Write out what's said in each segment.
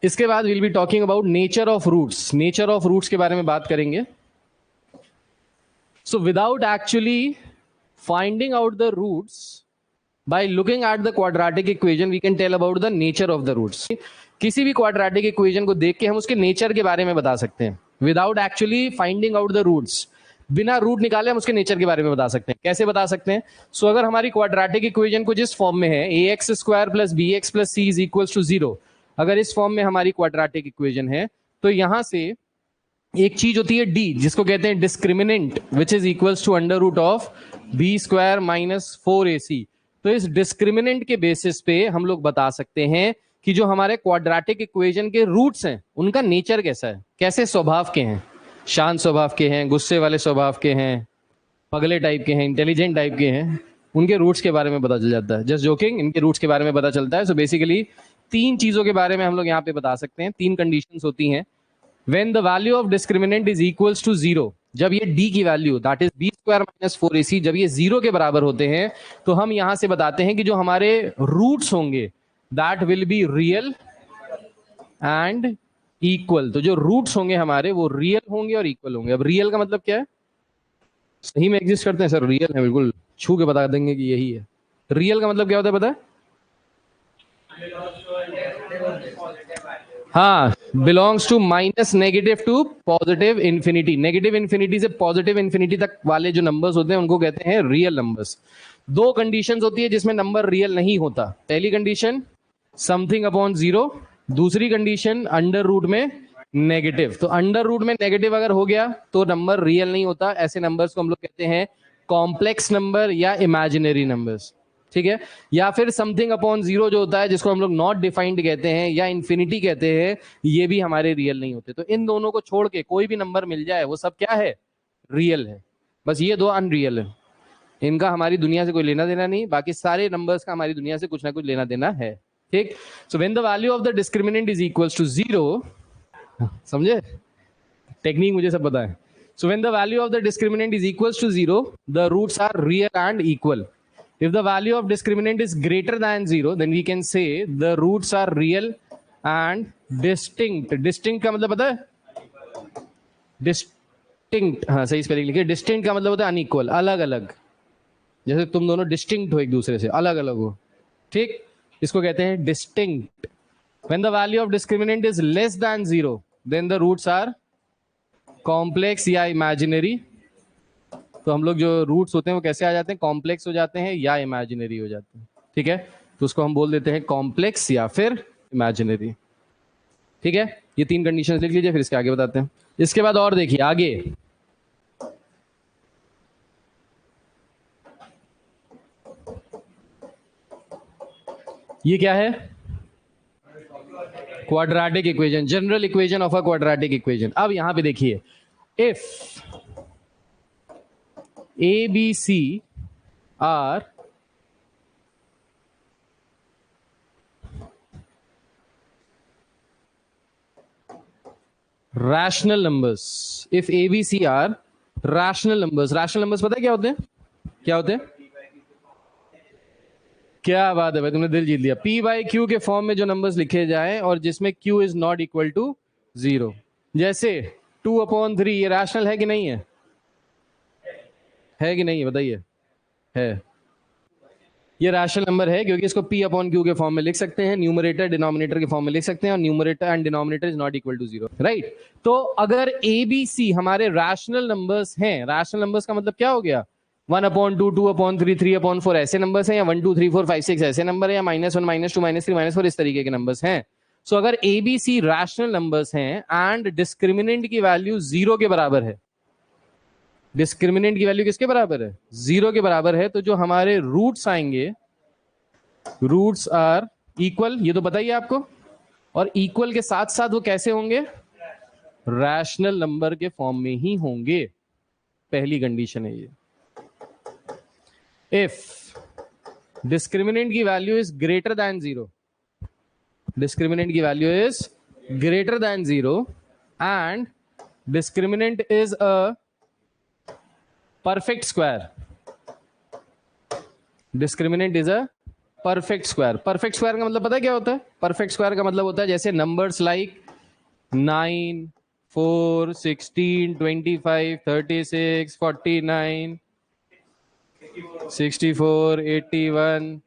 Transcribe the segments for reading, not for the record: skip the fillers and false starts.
इसके बाद will be talking about nature of roots. Nature of roots के बारे में बात करेंगे। So without actually finding out the roots, by looking at the quadratic equation we can tell about the nature of the roots। किसी भी quadratic equation को देख के हम उसके नेचर के बारे में बता सकते हैं without actually finding out the roots. बिना रूट निकाले हम उसके नेचर के बारे में बता सकते हैं। कैसे बता सकते हैं? सो अगर हमारी क्वाड्रेटिक इक्वेशन को जिस फॉर्म में है ax square plus B x plus C is equal to 0, अगर इस फॉर्म में हमारी क्वाड्रेटिक इक्वेशन है तो यहां से एक चीज होती है डी, जिसको कहते हैं discriminant, which is equals to under root of b square minus 4ac। तो इस डिस्क्रिमिनेंट के बेसिस पे हम लोग बता सकते हैं कि जो हमारे क्वाड्रेटिक इक्वेशन के रूट्स हैं उनका नेचर कैसा है, कैसे स्वभाव के हैं, शांत स्वभाव के हैं, गुस्से वाले स्वभाव के हैं, पगले टाइप के हैं, इंटेलिजेंट टाइप के हैं, उनके रूट्स के बारे में पता चल जाता है। जस्ट जोकिंग, इनके रूट्स के बारे में पता चलता है। सो बेसिकली 3 चीजों के बारे में हम लोग यहाँ पे बता सकते हैं। 3 कंडीशंस होती हैं। When the value of discriminant is equals to 0, जब ये d की value that is b square minus 4ac जब ये 0 के बराबर होते हैं तो हम यहां से बताते हैं कि जो हमारे रूट्स होंगे that will be real and equal. तो जो रूट्स होंगे हमारे वो रियल होंगे और इक्वल होंगे। अब रियल का मतलब क्या है? सही में एग्जिस्ट करते हैं सर? रियल है, बिल्कुल छू के बता देंगे कि यही है। रियल का मतलब क्या होता है पता है? हाँ, belongs to minus negative to positive infinity. Negative infinity से पॉजिटिव इंफिनिटी तक वाले जो नंबर्स होते हैं उनको कहते हैं रियल नंबर्स। 2 कंडीशंस होती है जिसमें नंबर रियल नहीं होता। पहली कंडीशन समथिंग अपॉन 0, दूसरी कंडीशन अंडर रूट में नेगेटिव। तो अंडर रूट में नेगेटिव अगर हो गया तो नंबर रियल नहीं होता। ऐसे नंबर्स को हम लोग कहते हैं कॉम्प्लेक्स नंबर या इमेजिनरी नंबर्स। ठीक है? या फिर समथिंग अपॉन 0 जो होता है, जिसको हम लोग नॉट डिफाइंड कहते हैं या इंफिनिटी कहते हैं, ये भी हमारे रियल नहीं होते। तो इन दोनों को छोड़ के कोई भी नंबर मिल जाए वो सब क्या है? रियल है। बस ये 2 अनरियल है। इनका हमारी दुनिया से कोई लेना देना नहीं, बाकी सारे नंबर्स का हमारी दुनिया से कुछ ना कुछ लेना देना है। ठीक? So when the value of the discriminant is equals to 0, समझे? टेक्निक मुझे सब पता है। So when the value of the discriminant is equals to 0, the roots are real and equal. If the value of discriminant is greater than 0, then we can say the roots are real and distinct। distinct का मतलब पता है? distinct, हाँ सही spelling लिखिए। distinct का मतलब होता है अनइक्वल, अलग अलग। जैसे तुम दोनों डिस्टिंक्ट हो एक दूसरे से, अलग अलग हो। ठीक? इसको कहते हैं distinct. when the value of discriminant is less than 0, then the roots are complex या imaginary। तो हम लोग जो रूट्स होते हैं वो कैसे आ जाते हैं? कॉम्प्लेक्स हो जाते हैं या इमेजिनरी हो जाते हैं। ठीक है? तो उसको हम बोल देते हैं कॉम्प्लेक्स या फिर इमेजिनरी। ठीक है? ये 3 कंडीशंस लिख लीजिए, फिर इसके आगे बताते हैं। इसके बाद और देखिए आगे, ये क्या है? Quadratic equation, general equation of a quadratic equation. अब यहां पे देखिए, if A B c are rational numbers, if A B c are rational numbers. Rational numbers पता है क्या होते हैं? क्या होते हैं? क्या बात है भाई, तुमने दिल जीत लिया। पी बाई क्यू के फॉर्म में जो नंबर्स लिखे जाए और जिसमें q is not equal to 0। जैसे 2/3, ये रैशनल है कि नहीं है? है कि नहीं है बताइए? है। ये रैशनल नंबर है क्योंकि इसको पी अपॉन क्यू के फॉर्म में लिख सकते हैं, न्यूमरेटर डिनोमिनेटर के फॉर्म में लिख सकते हैं, और numerator and denominator is not equal to 0, right? तो अगर ए बी सी हमारे रैशनल नंबर्स हैं, रैशनल नंबर्स का मतलब क्या हो गया? 1/2, 2/3, 3/4 ऐसे नंबर्स हैं, या 1 2 3 4 5 6 ऐसे नंबर है, या -1 -2 -3 -4 इस तरीके के नंबर्स हैं। सो अगर a B c rational numbers हैं एंड डिस्क्रिमिनेंट की वैल्यू 0 के बराबर है, डिस्क्रिमिनेंट की वैल्यू किसके बराबर है? 0 के बराबर है, तो जो हमारे रूट्स आएंगे, रूट्स आर इक्वल, ये तो बताइए आपको। और इक्वल के साथ साथ वो कैसे होंगे? रैशनल नंबर के फॉर्म में ही होंगे। पहली कंडीशन है ये। इफ डिस्क्रिमिनेंट की value is greater than 0, discriminant की value is greater than 0 and discriminant is a perfect square, discriminant is a perfect square. Perfect square का मतलब पता है क्या होता है? परफेक्ट स्क्वायर का मतलब होता है जैसे नंबर्स लाइक 9, 4, 16, 25, 36, 49, 64, 81,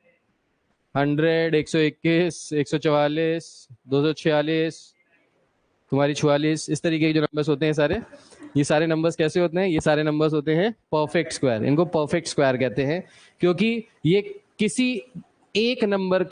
100, 121, 144, 246, तुम्हारी 44, इस तरीके के जो नंबर्स होते हैं सारे, ये सारे नंबर्स कैसे होते हैं? ये सारे नंबर्स होते हैं परफेक्ट स्क्वायर। इनको परफेक्ट स्क्वायर कहते हैं क्योंकि ये किसी एक नंबर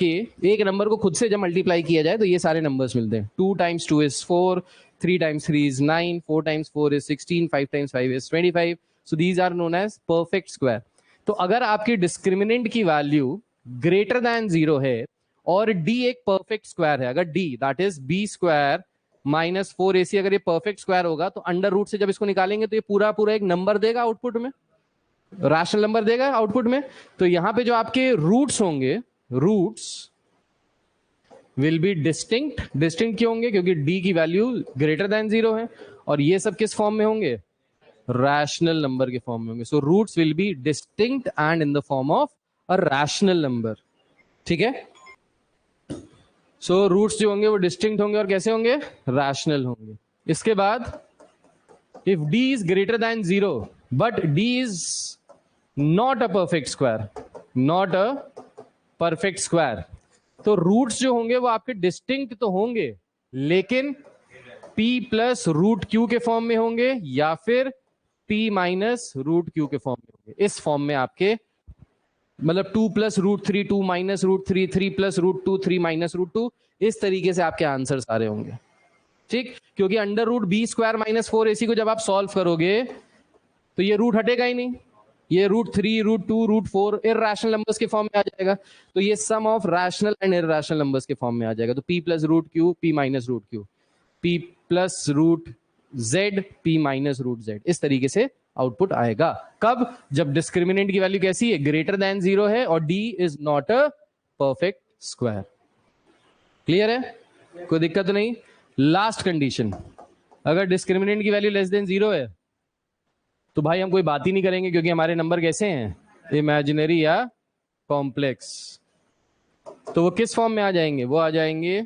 को खुद से जब मल्टीप्लाई किया जाए तो ये सारे नंबर्स मिलते हैं। 2 times 2 is 4, 3 times 3 is 9, 4 times 4 is 16, 5 times 5 is 25. So these are known as perfect square. तो अगर आपकी डिस्क्रिमिनेंट की वैल्यू ग्रेटर देन 0 है और d एक परफेक्ट स्क्वायर है, अगर d that is b square minus 4ac अगर ये परफेक्ट स्क्वायर होगा तो अंडर रूट से जब इसको निकालेंगे तो ये पूरा पूरा एक नंबर देगा आउटपुट में, रैशनल नंबर देगा आउटपुट में। तो यहां पे जो आपके रूट्स होंगे, roots will be distinct. Distinct क्यों होंगे? क्योंकि d की वैल्यू ग्रेटर देन 0 है और ये सब किस फॉर्म में होंगे? रैशनल नंबर के फॉर्म में होंगे। So roots will be distinct and in the form of a rational number. ठीक है, सो रूट्स जो होंगे वो डिस्टिंक्ट होंगे और कैसे होंगे? रैशनल होंगे। इसके बाद if d is greater than 0 but d is not a perfect square, not a perfect square, तो रूट्स जो होंगे वो आपके डिस्टिंक्ट तो होंगे लेकिन p प्लस रूट क्यू के फॉर्म में होंगे या फिर p माइनस रूट क्यू के फॉर्म में होंगे। इस फॉर्म में आपके मतलब 2 plus root 3, 2 minus root 3, 3 plus root 2, 3 minus root 2, इस तरीके से आपके आंसर सारे होंगे। ठीक, क्योंकि under root b square minus 4ac को जब आप सॉल्व करोगे तो ये रूट हटेगा ही नहीं, ये root 3, root 2, root 4 irrational numbers के फॉर्म में आ जाएगा। तो ये sum of rational and irrational numbers के फॉर्म में आ जाएगा। तो p plus root q, p minus root q, p plus root z, p minus root z, इस तरीके से आउटपुट आएगा। कब? जब डिस्क्रिमिनेंट की वैल्यू कैसी है? ग्रेटर देन 0 है और d is not a perfect square. Clear है? कोई दिक्कत तो नहीं? लास्ट कंडीशन, अगर डिस्क्रिमिनेंट की वैल्यू लेस देन 0 है तो भाई हम कोई बात ही नहीं करेंगे क्योंकि हमारे नंबर कैसे हैं? इमेजिनरी या कॉम्प्लेक्स। तो वो किस फॉर्म में आ जाएंगे? वो आ जाएंगे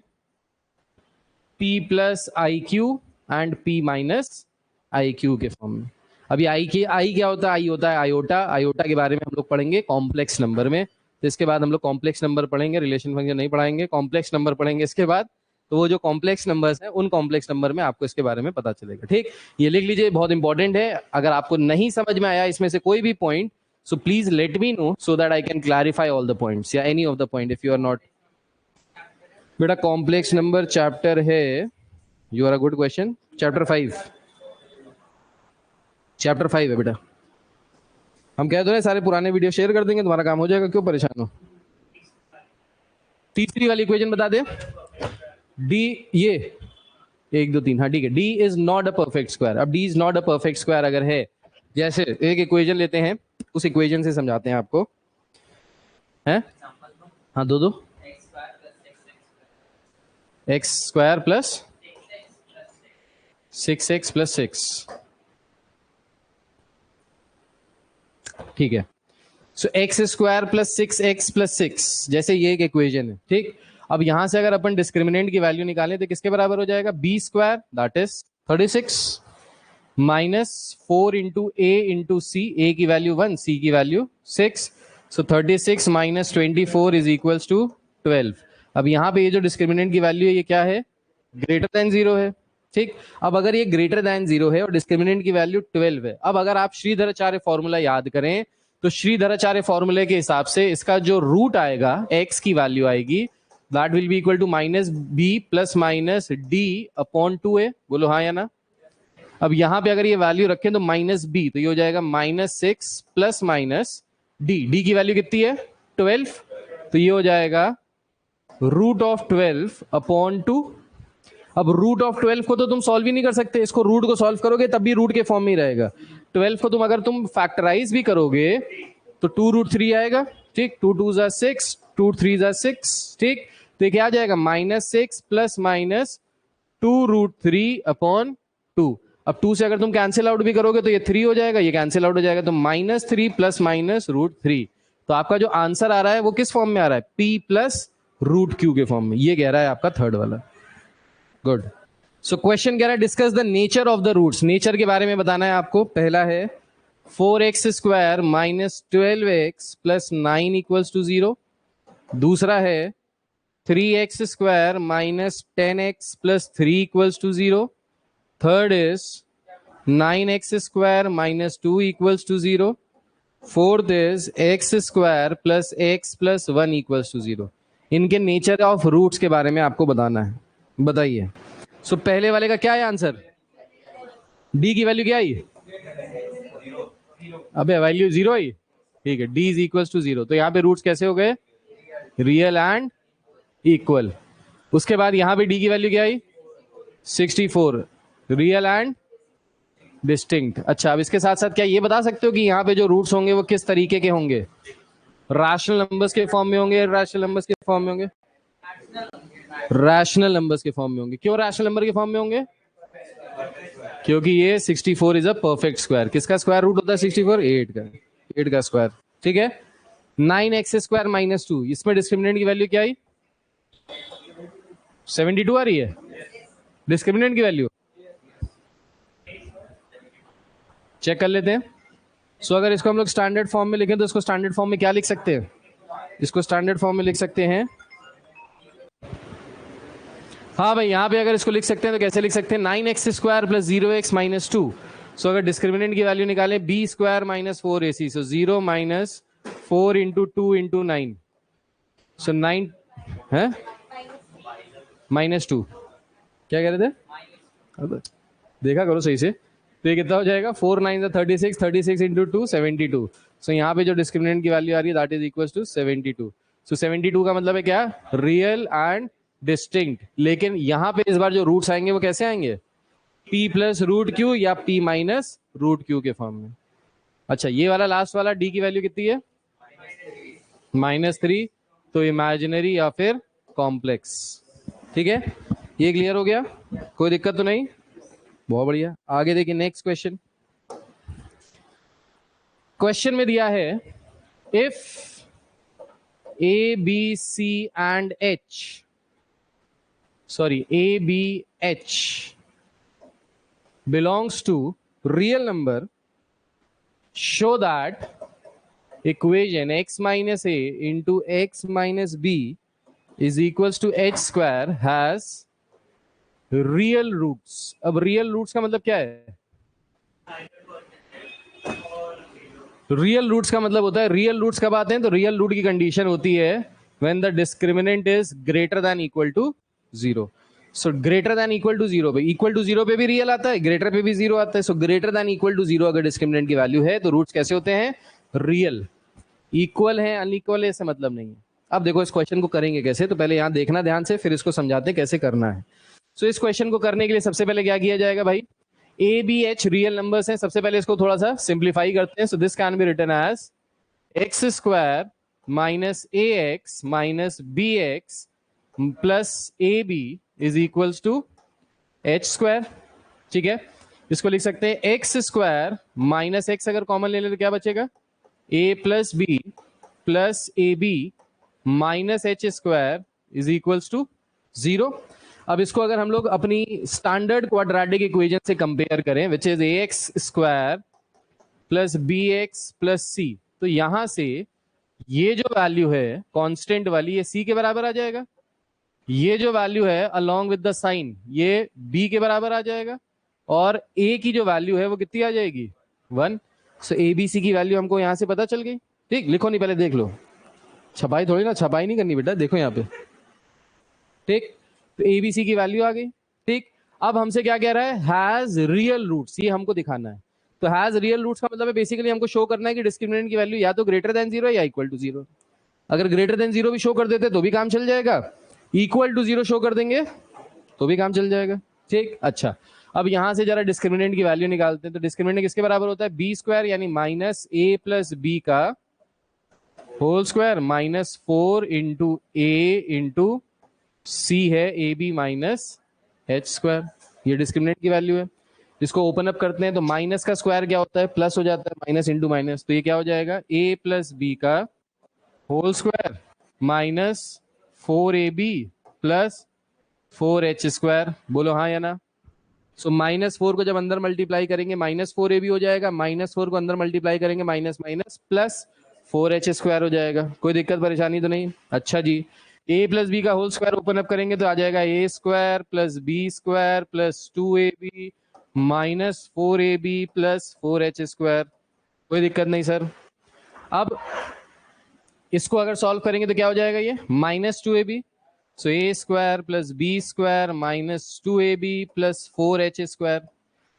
p plus I Q and p minus I Q के फॉर्म में। अभी आई क्या होता है? आई होता है आयोटा। आयोटा के बारे में हम लोग पढ़ेंगे कॉम्प्लेक्स नंबर में। तो इसके बाद हम लोग कॉम्प्लेक्स नंबर पढ़ेंगे, रिलेशन फंक्शन नहीं पढ़ाएंगे, कॉम्प्लेक्स नंबर पढ़ेंगे इसके बाद। तो वो जो कॉम्प्लेक्स नंबर्स हैं उन कॉम्प्लेक्स नंबर में आपको इसके बारे में पता चलेगा। ठीक, ये लिख लीजिए, बहुत इंपॉर्टेंट है। अगर आपको नहीं समझ में आया इसमें से कोई भी point, so please let me know so that I can clarify all the points या any of the point if you are not. बेटा कॉम्प्लेक्स नंबर चैप्टर है, you are a good question, chapter 5, chapter 5 है बेटा। हम कह दो ना सारे पुराने वीडियो शेयर कर देंगे, तुम्हारा काम हो जाएगा, क्यों परेशान हो। तीसरी वाली इक्वेशन बता दे, डी, ये 1 2 3, हाँ ठीक है, D is not a perfect square. अब D is not a perfect square अगर है, जैसे एक इक्वेशन लेते हैं, उस इक्वेशन से समझाते हैं आपको, है? हाँ दो दो, x square plus 6x plus 6, ठीक है। So x square plus 6x plus 6, जैसे ये एक इक्वेशन है, ठीक। अब यहां से अगर अपन डिस्क्रिमिनेंट की वैल्यू निकालें तो किसके बराबर हो जाएगा? B square that is 36 minus 4 into A into C, A की वैल्यू 1, सी की value 6, so 36 minus 24 is equals to 12। अब यहाँ पे ये जो डिस्क्रिमिनेंट की वैल्यू है ये क्या है? ग्रेटर देन 0 है, ठीक। अब अगर ये ग्रेटर देन 0 है और डिस्क्रिमिनेंट की वैल्यू 12 है, अब अगर आप श्रीधराचार्य फॉर्मूला याद करें तो श्रीधराचार्य फॉर्मूले के हिसाब से इसका जो रूट आएगा, x की वैल्यू आएगी, that will be equal to minus b plus minus d upon 2a। बोलो हाँ या ना। अब यहां पे अगर ये वैल्यू रखें तो माइनस बी, तो ये हो जाएगा minus 6 plus minus D, D की वैल्यू कितनी है? 12, तो ये हो जाएगा रूट ऑफ 12 अपॉन 2। अब रूट ऑफ 12 को तो तुम सॉल्व ही नहीं कर सकते, इसको रूट को सॉल्व करोगे तब भी रूट के फॉर्म में ही रहेगा। 12 को तुम अगर तुम फैक्टराइज भी करोगे तो 2 रूट 3 आएगा, ठीक। 2 2 जा 6, 2 3 जा 6, ठीक। तो क्या आ जाएगा? Minus 6 plus minus 2 root 3 upon 2। अब 2 से अगर तुम कैंसिल आउट भी करोगे तो ये 3 हो जाएगा, ये कैंसिल आउट हो जाएगा, तो माइनस 3 प्लस माइनस रूट 3। तो आपका जो आंसर आ रहा है वो किस फॉर्म में आ रहा है, p प्लस रूट क्यू के फॉर्म में, ये कह रहा है आपका थर्ड वाला। गुड। सो क्वेश्चन कह रहा है discuss the nature of the roots, nature के बारे में बताना है आपको। पहला है 4x square minus 12x plus 9 equals to 0। दूसरा है 3x square minus 10x plus 3 equals to 0। Third is 9x square minus 2 equals to 0। Fourth is x square plus x plus 1 equals to 0। इनके नेचर ऑफ रूट्स के बारे में आपको बताना है, बताइए। सो पहले वाले का क्या है आंसर, d की वैल्यू क्या आई, अबे वैल्यू 0 आई, ठीक है, d इज इक्वल टू 0। तो यहाँ पे रूट्स कैसे हो गए, रियल एंड इक्वल। उसके बाद यहां पे d की वैल्यू क्या आई 64, रियल एंड डिस्टिंक्ट। अच्छा, अब इसके साथ साथ क्या ये बता सकते हो कि यहाँ पे जो रूट्स होंगे वो किस तरीके के होंगे, रैशनल नंबर्स के फॉर्म में होंगे, रैशनल नंबर्स के फॉर्म में होंगे, रैशनल नंबर्स के फॉर्म में होंगे। क्यों रैशनल नंबर के फॉर्म में होंगे, क्योंकि ये 64 इज अ परफेक्ट स्क्वायर। किसका स्क्वायर रूट होता है 64, 8 का स्क्वायर, ठीक है। 9x स्क्वायर माइनस 2, इसमें डिस्क्रिमिनेंट की वैल्यू क्या आई 72 आ रही है डिस्क्रिमिनेंट की वैल्यू, चेक कर लेते हैं। सो अगर इसको हम लोग स्टैंडर्ड फॉर्म में लिखें तो इसको स्टैंडर्ड फॉर्म में क्या लिख सकते हैं, इसको स्टैंडर्ड फॉर्म में लिख सकते हैं, हाँ भाई यहाँ पे अगर इसको लिख सकते हैं तो कैसे लिख सकते हैं, 9x square plus 0x minus 2। सो अगर डिस्क्रिमिनेंट की वैल्यू निकालें b स्क्वायर माइनस 4ac, सो 0 माइनस 4 इंटू 2 इंटू 9, सो 9 है माइनस 2, क्या कह रहे थे, अब देखा करो सही से। तो ये कितना हो जाएगा 4 9 36, 36 इंटू 2 72। सो यहाँ पे जो डिस्क्रिमिनेंट की वैल्यू आ रही है दैट इज इक्वल टू 72। सो 72 का मतलब है क्या, रियल एंड डिस्टिंक्ट। लेकिन यहाँ पे इस बार जो रूट्स आएंगे वो कैसे आएंगे, p प्लस रूट क्यू या p माइनस रूट क्यू के फॉर्म में। अच्छा, ये वाला लास्ट वाला d की वैल्यू कितनी है -3, तो इमेजिनरी या फिर कॉम्प्लेक्स, ठीक है। ये क्लियर हो गया, कोई दिक्कत तो नहीं, बहुत बढ़िया। आगे देखिए नेक्स्ट क्वेश्चन। क्वेश्चन में दिया है if A B c and h, sorry a b h belongs to real number, show that equation x minus a into x minus b is equals to h square has real roots. अब real roots का मतलब क्या है, real roots का मतलब होता है, real roots कब आते हैं, तो रियल रूट की कंडीशन होती है when the discriminant is greater than equal to 0। So greater than equal to 0 पे, इक्वल टू 0 पे भी रियल आता है, ग्रेटर पे भी 0 आता है। So greater than equal to 0 अगर डिस्क्रिमिनेंट की वैल्यू है तो रूट्स कैसे होते हैं, रियल। इक्वल है अनइक्वल है इससे मतलब नहीं है। अब देखो इस क्वेश्चन को करेंगे कैसे, तो पहले यहां देखना ध्यान से, फिर इसको समझाते हैं कैसे करना है। सो इस क्वेश्चन को करने के लिए सबसे पहले क्या किया जाएगा भाई, a b h real numbers हैं, सबसे पहले इसको थोड़ा सा सिंप्लीफाई करते हैं। So this can be written as x square minus a x minus b x plus a b is equals to h square, ठीक है। इसको लिख सकते हैं एक्स स्क्वायर माइनस एक्स अगर कॉमन ले ले तो क्या बचेगा, a plus B plus a b minus h square is equals to 0। अब इसको अगर हम लोग अपनी स्टैंडर्ड क्वाड्रेटिक इक्वेशन से कंपेयर करें which is a x square plus B x plus c, तो यहां से ये जो वैल्यू है कांस्टेंट वाली ये सी के बराबर आ जाएगा, ये जो वैल्यू है अलोंग विद द साइन ये बी के बराबर आ जाएगा, और ए की जो वैल्यू है वो कितनी आ जाएगी 1। सो ए बी सी की वैल्यू हमको यहां से पता चल गई, ठीक। लिखो नहीं, पहले देख लो, छपाई थोड़ी ना, छपाई नहीं करनी बेटा, देखो यहाँ पे, ठीक। तो एबीसी की वैल्यू आ गई, ठीक। अब हमसे क्या कह रहा है, हैज रियल रूट्स, ये हमको दिखाना है। तो हैज रियल रूट्स का मतलब है बेसिकली हमको शो करना है कि डिस्क्रिमिनेंट की वैल्यू या तो ग्रेटर देन 0 या इक्वल टू 0। अगर ग्रेटर देन 0 भी शो कर देते तो भी काम चल जाएगा, इक्वल टू 0 शो कर देंगे तो भी काम चल जाएगा, ठीक। अच्छा, अब यहां से जरा डिस्क्रिमिनेंट की वैल्यू निकालते हैं। तो डिस्क्रिमिनेंट किसके बराबर होता है, बी स्क्वायर यानी माइनस ए प्लस बी का होल स्क्वायर माइनस 4 इंटू ए इंटू सी है a b minus h square, ये डिस्क्रिमिनेंट की वैल्यू है। इसको ओपन अप करते हैं तो माइनस का स्क्वायर क्या होता है, प्लस हो जाता है, माइनस इंटू माइनस, तो ये क्या हो जाएगा ए प्लस बी का whole square minus 4ab plus 4h²। बोलो हाँ या ना। सो -4 को जब अंदर मल्टीप्लाई करेंगे -4ab हो जाएगा, -4 को अंदर मल्टीप्लाई करेंगे माइनस माइनस प्लस 4h² हो जाएगा। कोई दिक्कत परेशानी तो नहीं। अच्छा जी, a प्लस बी का होल स्क्वायर ओपन अप करेंगे तो आ जाएगा a² plus b² plus 2ab minus 4ab plus 4h²। कोई दिक्कत नहीं सर। अब इसको अगर सॉल्व करेंगे तो क्या हो जाएगा, ये -2ab, सो a² plus b² minus 2ab plus 4h²।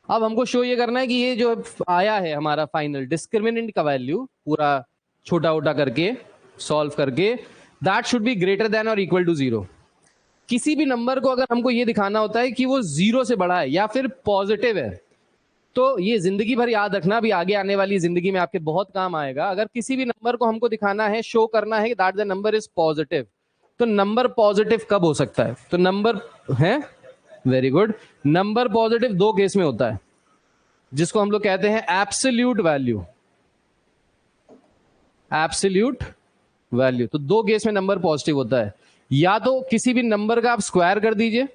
अब हमको शो ये करना है कि ये जो आया है हमारा फाइनल डिस्क्रिमिनेंट का वैल्यू पूरा छोटा छोटा करके सॉल्व करके, that should be greater then और इक्वल टू 0। किसी भी नंबर को अगर हमको ये दिखाना होता है कि वो 0 से बड़ा है या फिर पॉजिटिव है, तो ये जिंदगी भर याद रखना, अभी आगे आने वाली जिंदगी में आपके बहुत काम आएगा। अगर किसी भी नंबर को हमको दिखाना है, शो करना है that the number is positive, तो नंबर पॉजिटिव कब हो सकता है, तो नंबर है, वेरी गुड, नंबर पॉजिटिव दो केस में होता है, जिसको हम लोग कहते हैं एब्सोल्यूट वैल्यू। एब्सोल्यूट वैल्यू, तो दो केस में नंबर पॉजिटिव होता है। या तो किसी भी नंबर का आप स्क्वायर कर दीजिए,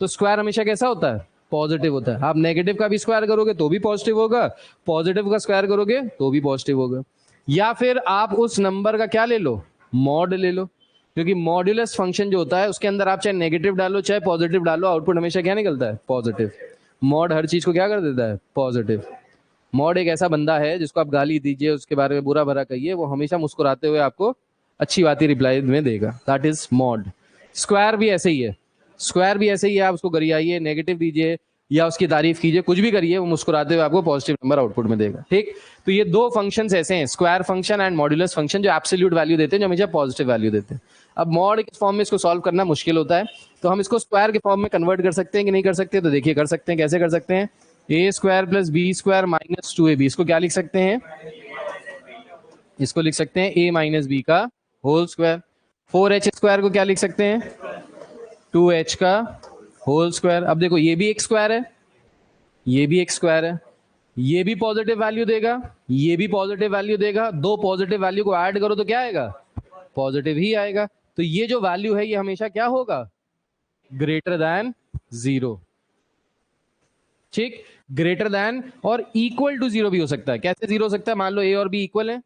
तो स्क्वायर हमेशा कैसा होता है, पॉजिटिव होता है। आप नेगेटिव का भी स्क्वायर करोगे तो भी पॉजिटिव होगा, पॉजिटिव का स्क्वायर करोगे तो भी पॉजिटिव होगा। या फिर आप उस नंबर का क्या ले लो, मॉड ले लो, क्योंकि मॉड्यूलस फंक्शन जो होता है उसके अंदर आप चाहे नेगेटिव डालो चाहे पॉजिटिव डालो, आउटपुट हमेशा क्या निकलता है, पॉजिटिव। मॉड हर चीज को क्या कर देता है, पॉजिटिव। मॉड एक ऐसा बंदा है जिसको आप गाली दीजिए, उसके बारे में बुरा भरा कहिए, वो हमेशा मुस्कुराते हुए आपको अच्छी बात ही रिप्लाई में देगा, दैट इज मॉड। स्क्वायर भी ऐसे ही है, स्क्वायर भी ऐसे ही है, आप उसको गरियाइए, नेगेटिव दीजिए या उसकी तारीफ कीजिए, कुछ भी करिए, वो मुस्कुराते हुए आपको पॉजिटिव नंबर आउटपुट में देगा। ठीक, तो ये दो फंक्शंस ऐसे हैं, square function and modulus function, जो एब्सोल्यूट वैल्यू देते हैं, जो हमेशा पॉजिटिव वैल्यू देते हैं। अब मॉड के फॉर्म में इसको सॉल्व करना मुश्किल होता है, तो हम इसको स्क्वायर के फॉर्म में कन्वर्ट कर सकते हैं कि नहीं कर सकते, तो देखिए कर सकते हैं। कैसे कर सकते हैं, a² plus b² minus 2ab, इसको क्या लिख सकते हैं, इसको लिख सकते हैं a माइनस b का होल स्क्वायर। 4h² को क्या लिख सकते हैं, 2h का होल स्क्वायर। अब देखो ये भी एक स्क्वायर है, ये भी एक स्क्वायर है, ये भी पॉजिटिव वैल्यू देगा, ये भी पॉजिटिव वैल्यू देगा, दो पॉजिटिव वैल्यू को ऐड करो तो क्या आएगा, पॉजिटिव ही आएगा। तो ये जो वैल्यू है ये हमेशा क्या होगा, ग्रेटर देन 0। ठीक, ग्रेटर देन और इक्वल टू 0 भी हो सकता है। कैसे 0 हो सकता है, मान लो a और b इक्वल है,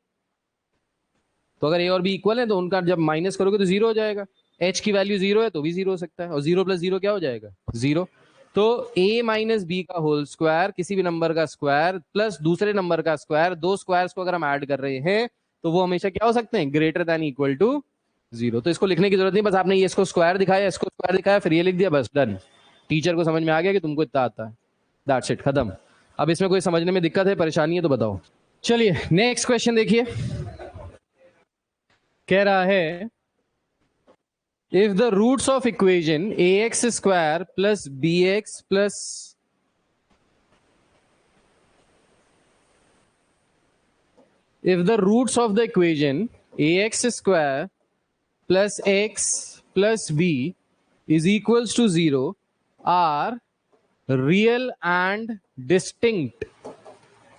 तो अगर a और b इक्वल है तो उनका जब माइनस करोगे तो 0 हो जाएगा। h की वैल्यू 0 है तो भी 0 हो सकता है, और 0 प्लस 0 क्या हो जाएगा, 0। तो a माइनस बी का होल स्क्वायर, किसी भी नंबर का स्क्वायर प्लस दूसरे नंबर का स्क्वायर, दो स्क्वायर्स को अगर हम ऐड कर रहे हैं तो वो हमेशा क्या हो सकते हैं, ग्रेटर देन इक्वल टू 0। तो इसको लिखने की जरूरत नहीं, बस आपने ये इसको स्क्वायर दिखाया, इसको स्क्वायर दिखाया, फिर ये लिख दिया, बस डन। टीचर को समझ में आ गया कि तुमको इतना आता है, दैट्स इट, खत्म। अब इसमें कोई समझने में दिक्कत है, परेशानी है तो बताओ। चलिए नेक्स्ट क्वेश्चन देखिए, कह रहा है if the roots of equation ax square plus bx plus if the roots of the equation ax square plus x plus b is equals to 0 are real and distinct,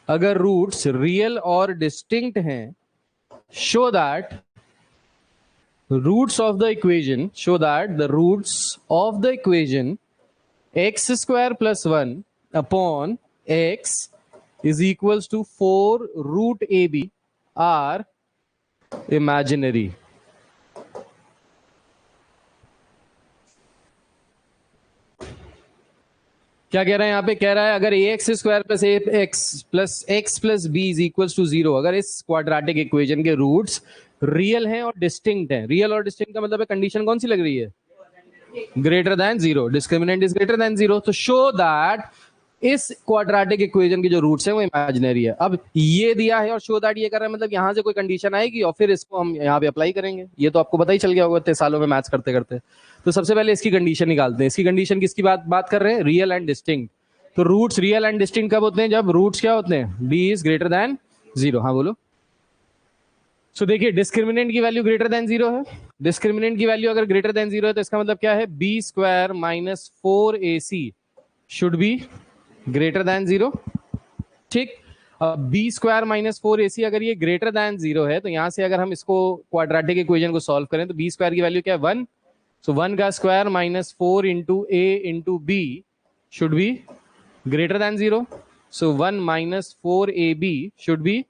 अगर roots real और distinct हैं, show that roots of the equation, show that the roots of the equation x square plus 1 upon x is equals to 4 root ab are imaginary. क्या कह रहा है यहाँ पे, कह रहा है अगर ax square plus x plus b is equals to 0, अगर इस क्वाड्रेटिक इक्वेशन के रूट्स रियल हैं और डिस्टिंक्ट हैं। रियल और डिस्टिंक्ट का मतलब है कंडीशन कौन सी लग रही है, greater than 0, discriminant is greater than 0, तो शो दैट इस क्वाड्रेटिक इक्वेशन के जो रूट्स हैं वो इमेजिनरी है। अब ये दिया है और शो दैट ये कर रहा है, मतलब यहां से कोई कंडीशन आएगी और फिर इसको हम यहाँ पे अप्लाई करेंगे। ये तो आपको पता ही चल गया होगा इतने सालों में मैथ्स करते करते। तो सबसे पहले इसकी कंडीशन निकालते हैं। इसकी कंडीशन किसकी बात कर रहे हैं, रियल एंड डिस्टिंक्ट। तो रूट्स रियल एंड डिस्टिंक्ट कब होते हैं, जब रूट्स क्या होते हैं, b इज ग्रेटर देन 0। हाँ बोलो। सो देखिए डिस्क्रिमिनेंट की वैल्यू ग्रेटर देन 0 है, डिस्क्रिमिनेंट की वैल्यू अगर ग्रेटर देन 0 है तो इसका मतलब क्या है, b square minus 4ac should be greater than 0। ठीक, अब बी स्क्वायर माइनस 4ac अगर ये ग्रेटर दैन 0 है तो यहां से अगर हम इसको क्वाड्रेटिक इक्वेशन को सॉल्व करें तो बी स्क्वायर की वैल्यू क्या है 1. सो 1 का square minus 4 into A into b should be greater than 0. So 1 minus 4ab should be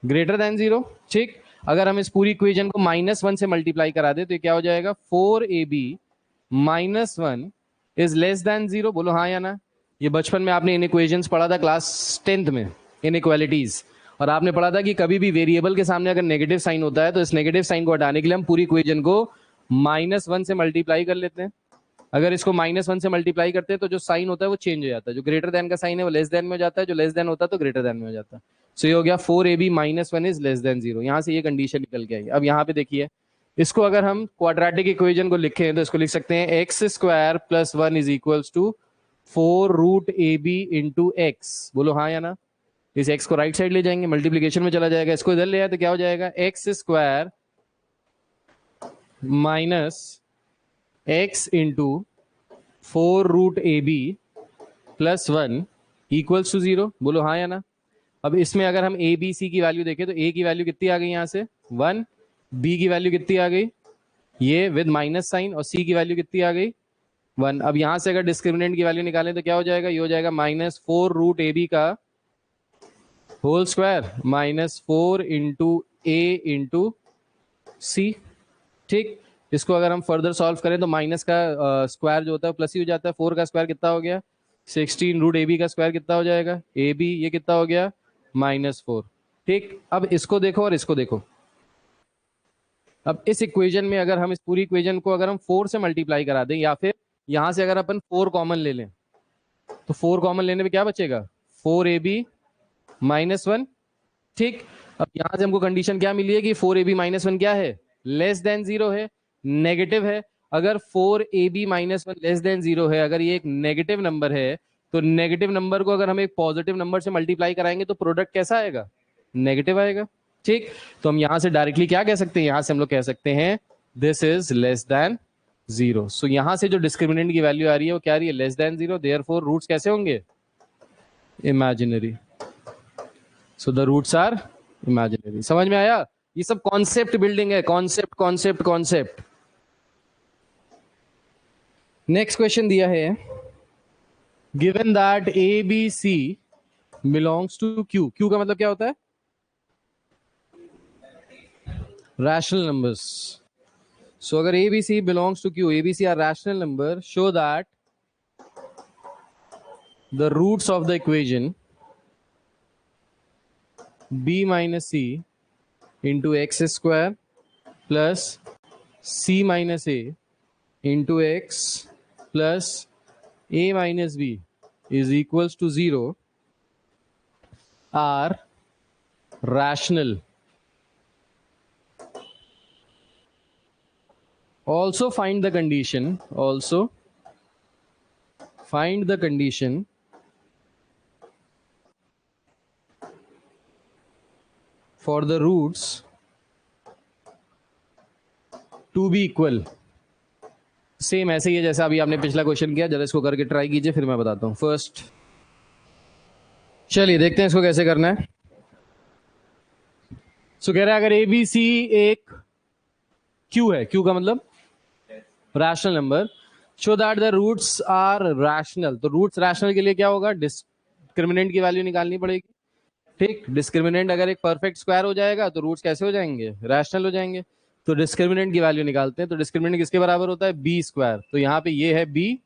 greater than 0. ठीक, अगर हम इस पूरी इक्वेशन को -1 से मल्टीप्लाई करा दे तो ये क्या हो जाएगा 4ab -1 इज लेस देन 0. बोलो हाँ या ना. ये बचपन में आपने इन इक्वेशंस पढ़ा था क्लास 10th में, इनइक्वालिटीज. और आपने पढ़ा था कि कभी भी वेरिएबल के सामने अगर नेगेटिव साइन होता है तो इस नेगेटिव साइन को हटाने के लिए हम पूरी इक्वेशन को -1 से मल्टीप्लाई कर लेते हैं. अगर इसको -1 से मल्टीप्लाई करते हैं तो जो साइन होता है वो चेंज हो जाता है. जो ग्रेटर देन का साइन है वो लेस देन में हो जाता है, जो लेस देन होता है तो ग्रेटर देन में हो जाता है. सो ये हो गया 4ab -1 इज लेस देन 0. यहां से ये कंडीशन निकल के आई. अब यहाँ पे देखिए, इसको अगर हम क्वाड्रेटिक इक्वेशन को लिखें तो इसको लिख सकते हैं x square plus 1 is equals to 4 root a b into x. बोलो हाँ या ना. इस एक्स को राइट साइड ले जाएंगे, मल्टीप्लीकेशन में चला जाएगा. इसको इधर ले आए तो क्या हो जाएगा x square minus x into 4 root a b plus 1 equals to 0. बोलो हाँ या ना. अब इसमें अगर हम ए बी सी की वैल्यू देखें तो ए की वैल्यू कितनी आ गई यहां से 1, बी की वैल्यू कितनी आ गई ये विद माइनस साइन, और सी की वैल्यू कितनी आ गई 1. अब यहां से अगर डिस्क्रिमिनेंट की वैल्यू निकालें तो क्या हो जाएगा, ये हो जाएगा -4 रूट ए बी का होल स्क्वायर -4 इंटू ए इंटू सी. ठीक, इसको अगर हम फर्दर सॉल्व करें तो माइनस का स्क्वायर जो होता है प्लस ही हो जाता है. 4 का स्क्वायर कितना हो गया 16, रूट ए बी का स्क्वायर कितना हो जाएगा ए बी, ये कितना हो गया -4. ठीक, अब इसको देखो और इसको देखो. अब इस इक्वेशन में अगर हम इस पूरी इक्वेशन को अगर हम 4 से मल्टीप्लाई करा दें या फिर यहां से अगर अपन 4 कॉमन ले लें तो 4 कॉमन लेने में क्या बचेगा 4ab -1. ठीक, अब यहां से हमको कंडीशन क्या मिली है कि 4ab -1 क्या है लेस देन 0 है, नेगेटिव है. अगर 4ab -1 लेस देन 0 है, अगर ये एक नेगेटिव नंबर है तो नेगेटिव नंबर को अगर हम एक पॉजिटिव नंबर से मल्टीप्लाई कराएंगे तो प्रोडक्ट कैसा आएगा नेगेटिव आएगा. ठीक, तो हम यहां से डायरेक्टली क्या कह सकते हैं, यहां से हम लोग कह सकते हैं दिस इज लेस देन 0. सो यहां से जो डिस्क्रिमिनेंट की वैल्यू आ रही है वो क्या आ रही है लेस देन 0. देयरफॉर रूट्स कैसे होंगे imaginary. So the roots are imaginary. समझ में आया. ये सब कॉन्सेप्ट बिल्डिंग है, concept concept concept. Next question दिया है given that a B C belongs to Q. Q का मतलब क्या होता है रैशनल नंबर्स. सो अगर a B C belongs to Q, a B c are rational number, show that the roots of the equation b minus c into x square plus c minus a into x plus a minus b is equals to 0 are rational. Also find the condition for the roots to be equal. Same ऐसे ही है जैसा अभी आपने पिछला question किया. जरा इसको करके ट्राई कीजिए फिर मैं बताता हूं. फर्स्ट चलिए देखते हैं इसको कैसे करना है. सो कह रहा है अगर ए बी सी एक क्यू है, क्यू का मतलब rational number, show that the roots are rational. तो रूट्स रैशनल के लिए क्या होगा डिस्क्रिमिनेंट की वैल्यू निकालनी पड़ेगी. ठीक, डिस्क्रिमिनेंट अगर एक परफेक्ट स्क्वायर हो जाएगा तो रूट्स कैसे हो जाएंगे रैशनल हो जाएंगे. तो डिस्क्रिमिनेंट की वैल्यू निकालते हैं. तो डिस्क्रिमिनेंट किसके बराबर होता है बी स्क्वायर. तो यहाँ पे ये है बी,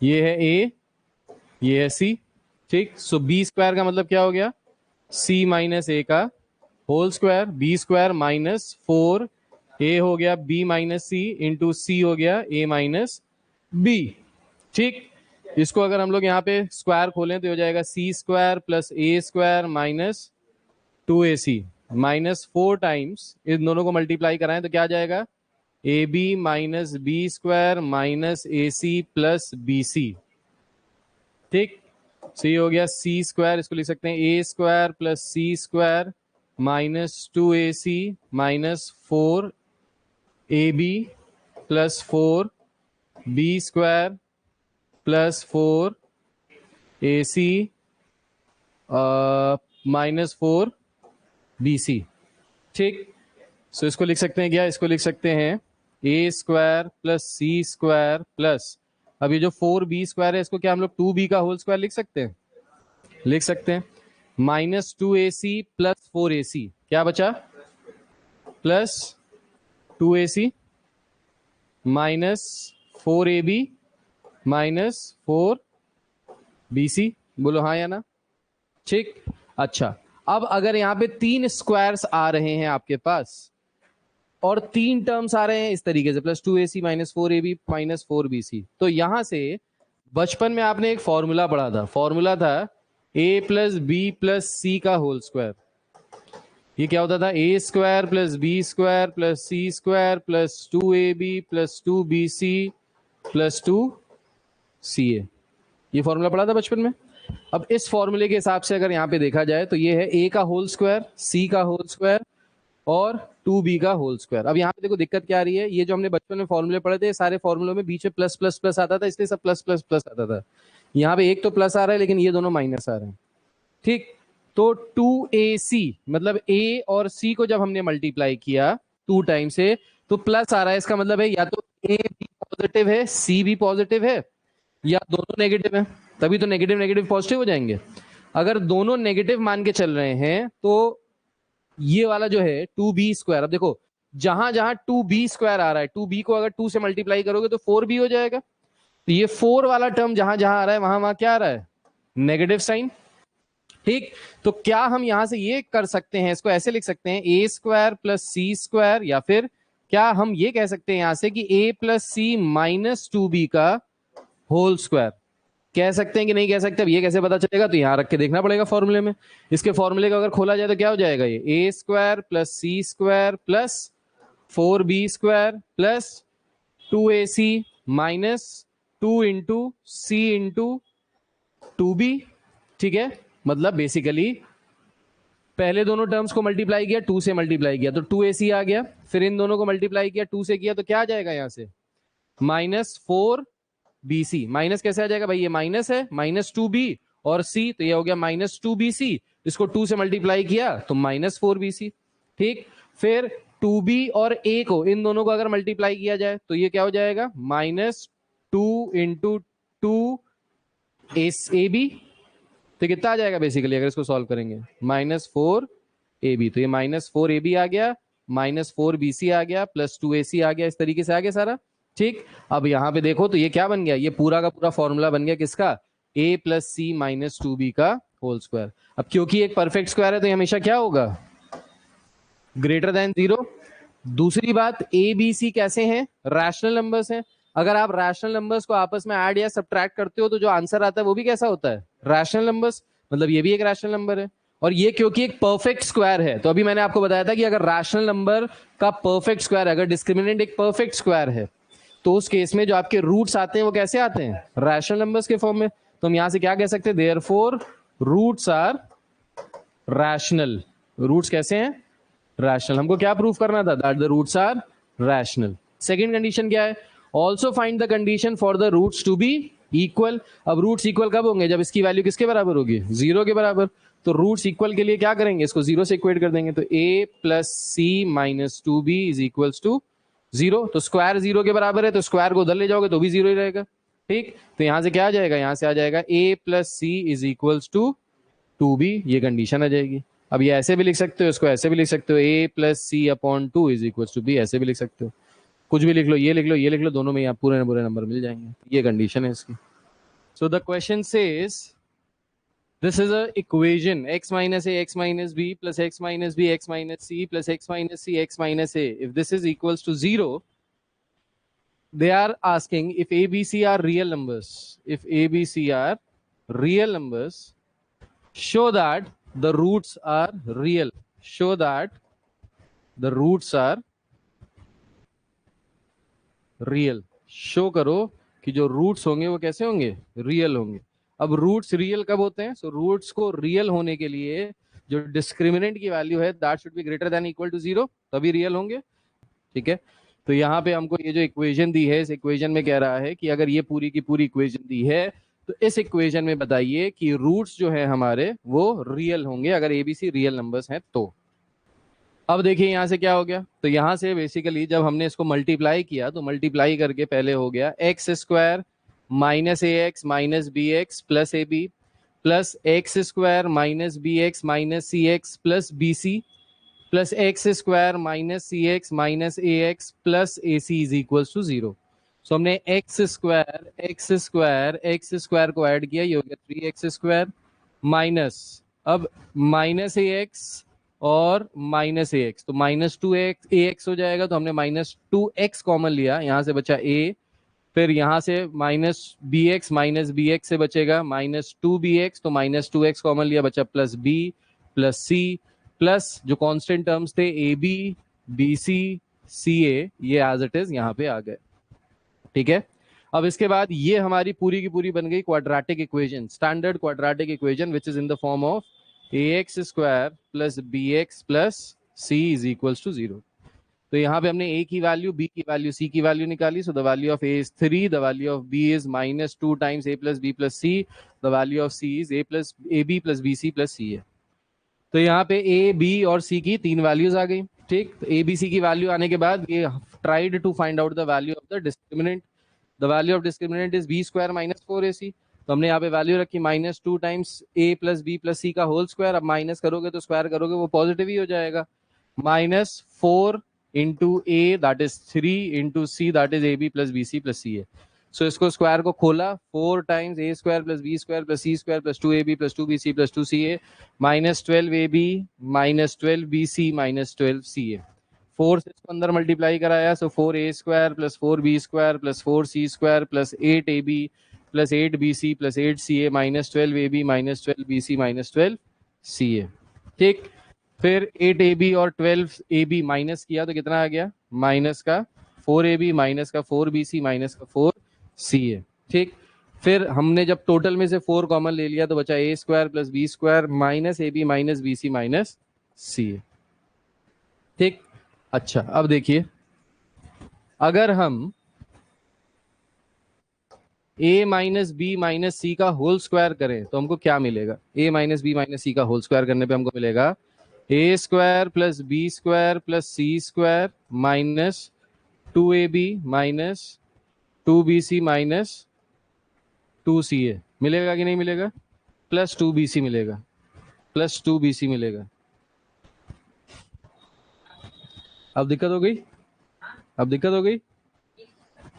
ये है ए, ये है सी. ठीक, सो बी स्क्वायर का मतलब क्या हो गया सी माइनस ए का whole square, b square minus 4 a हो गया b minus c into c हो गया ए माइनस बी. ठीक, इसको अगर हम लोग यहाँ पे स्क्वायर खोलें तो हो जाएगा c square plus a square minus 2ac minus 4 times इन दोनों को मल्टीप्लाई कराएं तो क्या आ जाएगा a b minus B square minus a c plus b c. ठीक, सी हो गया सी स्क्वायर, इसको लिख सकते हैं a square plus c square minus 2ac minus 4ab plus 4b square plus 4ac -4 BC। ठीक, सो इसको लिख सकते हैं क्या, इसको लिख सकते हैं A² प्लस C² प्लस, अब ये जो 4B² है इसको क्या हम लोग 2B का होल स्क्वायर लिख सकते हैं, लिख सकते हैं। -2AC प्लस 4AC, क्या बचा, प्लस 2AC -4AB -4BC। बोलो हाँ या ना। ठीक, अच्छा, अब अगर यहाँ पे 3 स्क्वायर्स आ रहे हैं आपके पास और 3 टर्म्स आ रहे हैं इस तरीके से, +2AC -4AB -4BC, तो यहां से बचपन में आपने एक फॉर्मूला पढ़ा था, फॉर्मूला था A + B + C का होल स्क्वायर। ये क्या होता था, A² + B² + C² + 2AB + 2BC + 2CA। ये फॉर्मूला पढ़ा था बचपन में। अब इस फॉर्मूले के हिसाब से अगर यहाँ पे देखा जाए तो ये है A का होल स्क्वायर, C का होल स्क्वायर और 2B का होल स्क्वायर। अब यहाँ पे देखो दिक्कत क्या आ रही है, ये जो हमने बचपन में फॉर्मूले पढ़े थे सारे फॉर्मूलों में बीच में प्लस प्लस प्लस आता था, इसलिए सब प्लस प्लस प्लस आता था। यहाँ पे एक तो प्लस आ रहा है लेकिन ये दोनों माइनस आ रहे हैं। ठीक, तो 2AC मतलब A और C को जब हमने मल्टीप्लाई किया 2 टाइम से तो प्लस आ रहा है, इसका मतलब है या तो A भी पॉजिटिव है C भी पॉजिटिव है या दोनों नेगेटिव है, तभी तो नेगेटिव नेगेटिव पॉजिटिव हो जाएंगे। अगर दोनों नेगेटिव मान के चल रहे हैं तो ये वाला जो है 2B², अब देखो जहां जहां 2B² आ रहा है, 2B को अगर 2 से मल्टीप्लाई करोगे तो 4B हो जाएगा, तो ये 4 वाला टर्म जहां जहां आ रहा है वहां वहां क्या आ रहा है, नेगेटिव साइन। ठीक, तो क्या हम यहां से ये कर सकते हैं, इसको ऐसे लिख सकते हैं A² + C², या फिर क्या हम ये कह सकते हैं यहां से कि A + C -2B का होल स्क्वायर, कह सकते हैं कि नहीं कह सकते, अब ये कैसे पता चलेगा, तो यहां रख के देखना पड़ेगा फॉर्मूले में। इसके फॉर्मूले को अगर खोला जाए तो क्या हो जाएगा, ये A² + C² + 4B² + 2AC -2 × C × 2B। ठीक है, मतलब बेसिकली पहले दोनों टर्म्स को मल्टीप्लाई किया, 2 से मल्टीप्लाई किया तो 2AC आ गया, फिर इन दोनों को मल्टीप्लाई किया 2 से किया तो क्या आ जाएगा यहां से, -4BC। माइनस कैसे आ जाएगा भाई, ये माइनस है, -2B और C, तो ये हो गया -2BC, इसको 2 से मल्टीप्लाई किया तो -4BC। ठीक, फिर 2B और A को, इन दोनों को अगर मल्टीप्लाई किया जाए तो ये क्या हो जाएगा, -2 × 2AB, तो कितना आ जाएगा बेसिकली अगर इसको सॉल्व करेंगे, -4AB, तो ये -4AB आ गया, -4BC आ गया, +2AC आ गया, इस तरीके से आ गया सारा। ठीक, अब यहां पे देखो तो ये क्या बन गया, ये पूरा का पूरा फॉर्मूला बन गया किसका, A + C -2B का होल स्क्वायर। अब क्योंकि एक परफेक्ट स्क्वायर है तो ये हमेशा क्या होगा, >0। दूसरी बात, A B C कैसे हैं, रैशनल नंबर्स हैं। अगर आप रैशनल नंबर्स को आपस में ऐड या सब्ट्रैक्ट करते हो तो जो आंसर आता है वो भी कैसा होता है, रैशनल नंबर्स, मतलब ये भी एक रैशनल नंबर है। और ये क्योंकि एक परफेक्ट स्क्वायर है, तो अभी मैंने आपको बताया था कि अगर रैशनल नंबर का परफेक्ट स्क्वायर, अगर डिस्क्रिमिनेंट एक परफेक्ट स्क्वायर है तो उस केस में जो आपके रूट्स आते हैं वो कैसे आते हैं, रैशनल नंबर्स के फॉर्म में। तो हम यहां से क्या कह सकते हैं, therefore roots are rational. Roots कैसे हैं, रैशनल। हमको क्या प्रूफ करना था, that the roots are rational. Second condition क्या है, also find the condition for the roots to be equal. अब रूट्स इक्वल कब होंगे, जब इसकी वैल्यू किसके बराबर होगी, 0 के बराबर। तो रूट्स इक्वल के लिए क्या करेंगे, इसको 0 से इक्वेट कर देंगे, तो A + C -2B = 0। तो स्क्वायर 0 के बराबर है तो स्क्वायर को उधर ले जाओगे तो भी 0 ही रहेगा। ठीक, तो यहां से क्या आ जाएगा, यहां से आ जाएगा A + C = 2B, ये कंडीशन आ जाएगी। अब ये ऐसे भी लिख सकते हो, इसको ऐसे भी लिख सकते हो, A + C/2 = B, ऐसे भी लिख सकते हो, कुछ भी लिख लो, ये लिख लो, ये लिख लो, दोनों में आप पूरे न पूरे नंबर मिल जाएंगे। ये कंडीशन है इसकी। So the question says this is a equation x - a x - b + x - b x - c + x - c x - a, if this is equals to 0, they are asking if a b c are real numbers, if a b c are real numbers, show that the roots are real, show that the roots are real, show करो कि जो roots होंगे वो कैसे होंगे, real होंगे। अब roots real कब होते हैं, सो रूट्स को रियल होने के लिए जो डिस्क्रिमिनेंट की वैल्यू है that should be greater than equal to 0, तभी रियल होंगे। ठीक है, तो यहाँ पे हमको ये जो इक्वेशन दी है, इस इक्वेशन में कह रहा है कि अगर ये पूरी की पूरी इक्वेशन दी है तो इस इक्वेशन में बताइए कि रूट्स जो है हमारे वो रियल होंगे अगर एबीसी रियल नंबर्स हैं तो। अब देखिए यहां से क्या हो गया, तो यहां से बेसिकली जब हमने इसको मल्टीप्लाई किया तो मल्टीप्लाई करके पहले हो गया x square minus a x minus b x plus a b plus x square minus b x minus c x plus b c plus x square minus c x minus a x plus a c is equal to zero. So हमने x square को add किया, ये हो गया 3x square minus, अब minus a x और minus a x, तो minus 2x हो जाएगा, तो हमने माइनस 2x कॉमन लिया, यहां से बचा a, फिर यहां से माइनस बी एक्स से बचेगा माइनस 2bx, तो माइनस 2x कॉमन लिया, बचा plus b plus c plus जो कांस्टेंट टर्म्स थे ए बी बी सी सी ए, ये एज इट इज यहाँ पे आ गए। ठीक है, अब इसके बाद ये हमारी पूरी की पूरी बन गई quadratic equation, standard quadratic equation which is in the form of ax square plus bx plus c is equals to 0। तो यहाँ पे हमने a की वैल्यू, b की वैल्यू, c की वैल्यू निकाली। So the value of a is 3, the value of b is minus 2 times a plus b plus c, the value of c is a b plus b c plus c है। तो यहाँ पे a b और c की 3 values आ गई। ठीक, तो a b c की वैल्यू आने के बाद ये tried to find out the value of the discriminant, the value of discriminant is b square minus 4ac। तो हमने यहाँ पे वैल्यू रखी minus 2 times a plus b plus c का होल स्क्वायर, अब माइनस करोगे तो स्क्वायर करोगे वो पॉजिटिव ही हो जाएगा, minus 4 into a that is 3 into c that is a b plus b c plus c a. So इसको स्क्वायर को खोला, 4 times a square plus b square plus c square plus 2ab plus 2bc plus 2ca minus 12ab minus 12bc minus 12ca। 4 से इसको अंदर multiply कराया, so 4a square plus 4b square plus 4c square plus 8ab plus 8bc plus 8ca minus 12ab minus 12bc minus 12ca। ठीक, फिर 8ab और 12ab minus किया तो कितना आ गया, माइनस का 4ab माइनस का 4bc माइनस का 4ca। ठीक, फिर हमने जब टोटल में से 4 कॉमन ले लिया तो बचा a square plus b square minus ab minus bc minus ca। ठीक, अच्छा अब देखिए, अगर हम a minus B minus c का होल स्क्वायर करें तो हमको क्या मिलेगा, a minus B minus c का होल स्क्वायर करने पे हमको मिलेगा a square plus b square plus c square minus 2ab minus 2bc minus 2ca मिलेगा कि नहीं मिलेगा, प्लस 2bc मिलेगा, प्लस 2bc मिलेगा। अब दिक्कत हो गई, अब दिक्कत हो गई,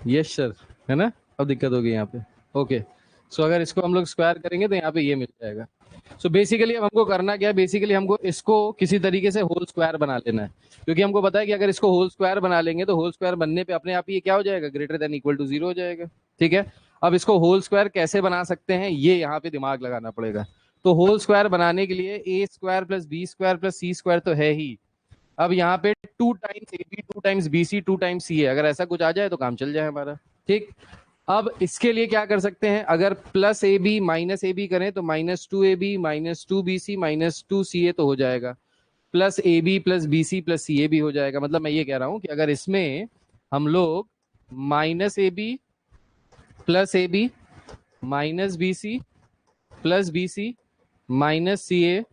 यस सर, है ना, अब दिक्कत हो गई यहाँ पे। ओके, सो अगर इसको हम लोग स्क्वायर करेंगे तो यहाँ पे ये मिल जाएगा। सो बेसिकली अब हमको करना क्या है, बेसिकली हमको इसको किसी तरीके से होल स्क्वायर बना लेना है, क्योंकि हमको पता है कि अगर इसको होल स्क्वायर बना लेंगे तो होल स्क्वायर बनने पे अपने आप ही ये क्या हो जाएगा, ग्रेटर देन इक्वल टू 0 हो जाएगा। ठीक है, अब इसको होल स्क्वायर कैसे बना सकते हैं, ये यहाँ पे दिमाग लगाना पड़ेगा। तो होल स्क्वायर बनाने के लिए a square plus b square plus c square तो है ही, अब यहाँ पे 2 times a b 2 times b c 2 times c है, अगर ऐसा कुछ आ जाए तो काम चल जाए हमारा। ठीक, अब इसके लिए क्या कर सकते हैं, अगर plus a b minus a b करें तो minus 2ab minus 2bc minus 2ca तो हो जाएगा, plus a b plus b c plus c a भी हो जाएगा। मतलब मैं ये कह रहा हूं कि अगर इसमें हम लोग minus a b plus a b minus b c plus b c minus c a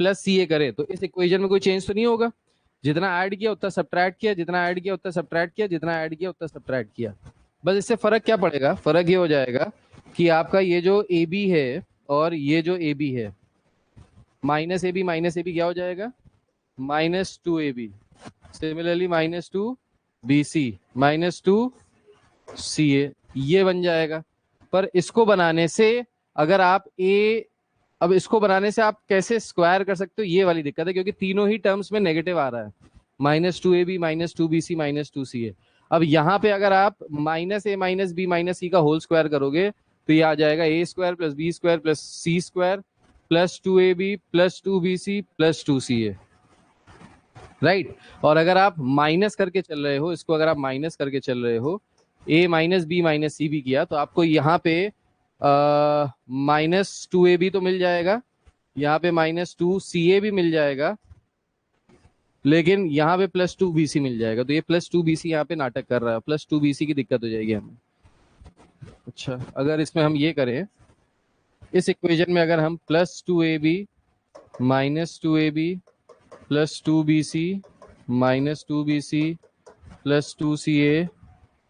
plus c a करें तो इस इक्वेशन में कोई चेंज तो नहीं होगा, जितना ऐड किया उतना सब्ट्रैक्ट किया, जितना ऐड किया उतना सब्ट्रैक्ट किया, जितना ऐड किया उतना सब्ट्रैक्ट किया। बस इससे फर्क क्या पड़ेगा, फर्क ये हो जाएगा कि आपका ये जो ए बी है और ये जो ए बी है, माइनस ए बी क्या हो जाएगा, minus 2ab, similarly minus 2bc minus 2ca, ये बन जाएगा। पर इसको बनाने से अगर आप अब इसको बनाने से आप कैसे स्क्वायर कर सकते हो, ये वाली दिक्कत है, क्योंकि तीनों ही टर्म्स में नेगेटिव आ रहा है, minus 2ab minus 2bc minus 2ca। अब यहाँ पे अगर आप minus a minus B minus c का होल स्क्वायर करोगे तो ये आ जाएगा a square plus b square plus c square plus 2ab plus 2bc plus 2ca, right. और अगर आप माइनस करके चल रहे हो इसको, अगर आप माइनस करके चल रहे हो a माइनस बी माइनस सी भी किया तो आपको यहाँ पे माइनस 2ab तो मिल जाएगा, यहाँ पे माइनस 2ca भी मिल जाएगा, लेकिन यहाँ पे प्लस 2bc मिल जाएगा। तो ये प्लस 2bc यहाँ पे नाटक कर रहा है, प्लस 2bc की दिक्कत हो जाएगी हमें। अच्छा, अगर इसमें हम ये करें इस इक्वेशन में अगर हम +2ab -2ab +2bc -2bc +2ca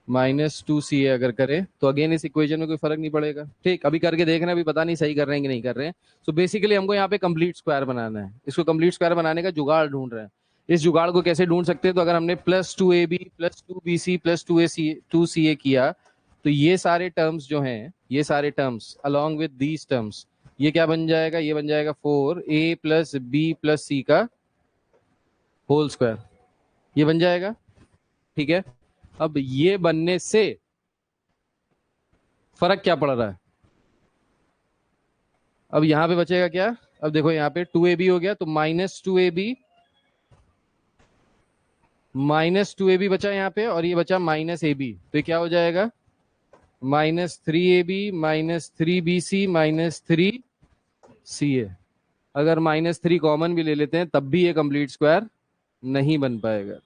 -2ca अगर करें तो अगेन इस इक्वेशन में कोई फर्क नहीं पड़ेगा। ठीक, अभी करके देखना, अभी पता नहीं सही कर रहे हैं कि नहीं कर रहे हैं। सो बेसिकली हमको यहाँ पे कंप्लीट स्क्वायर बनाना है। इसको कंप्लीट स्क्वायर बनाने का जुगाड़ ढूंढ रहे हैं। इस जुगाड़ को कैसे ढूंढ सकते हैं? तो अगर हमने +2ab +2bc +2ca किया तो ये सारे टर्म्स जो हैं, ये सारे terms along with these terms, ये क्या बन जाएगा? ये बन जाएगा 4a + b + c का होल स्क्वायर। ये बन जाएगा, ठीक है। अब ये बनने से फर्क क्या पड़ रहा है? अब यहां पे बचेगा क्या? अब देखो यहाँ पे 2ab हो गया तो -2ab बचा यहाँ पे, और ये बचा -ab, तो ये क्या हो जाएगा? -3ab -3bc -3ca। अगर -3 कॉमन भी ले लेते हैं तब भी ये कंप्लीट स्क्वायर नहीं बन पाएगा।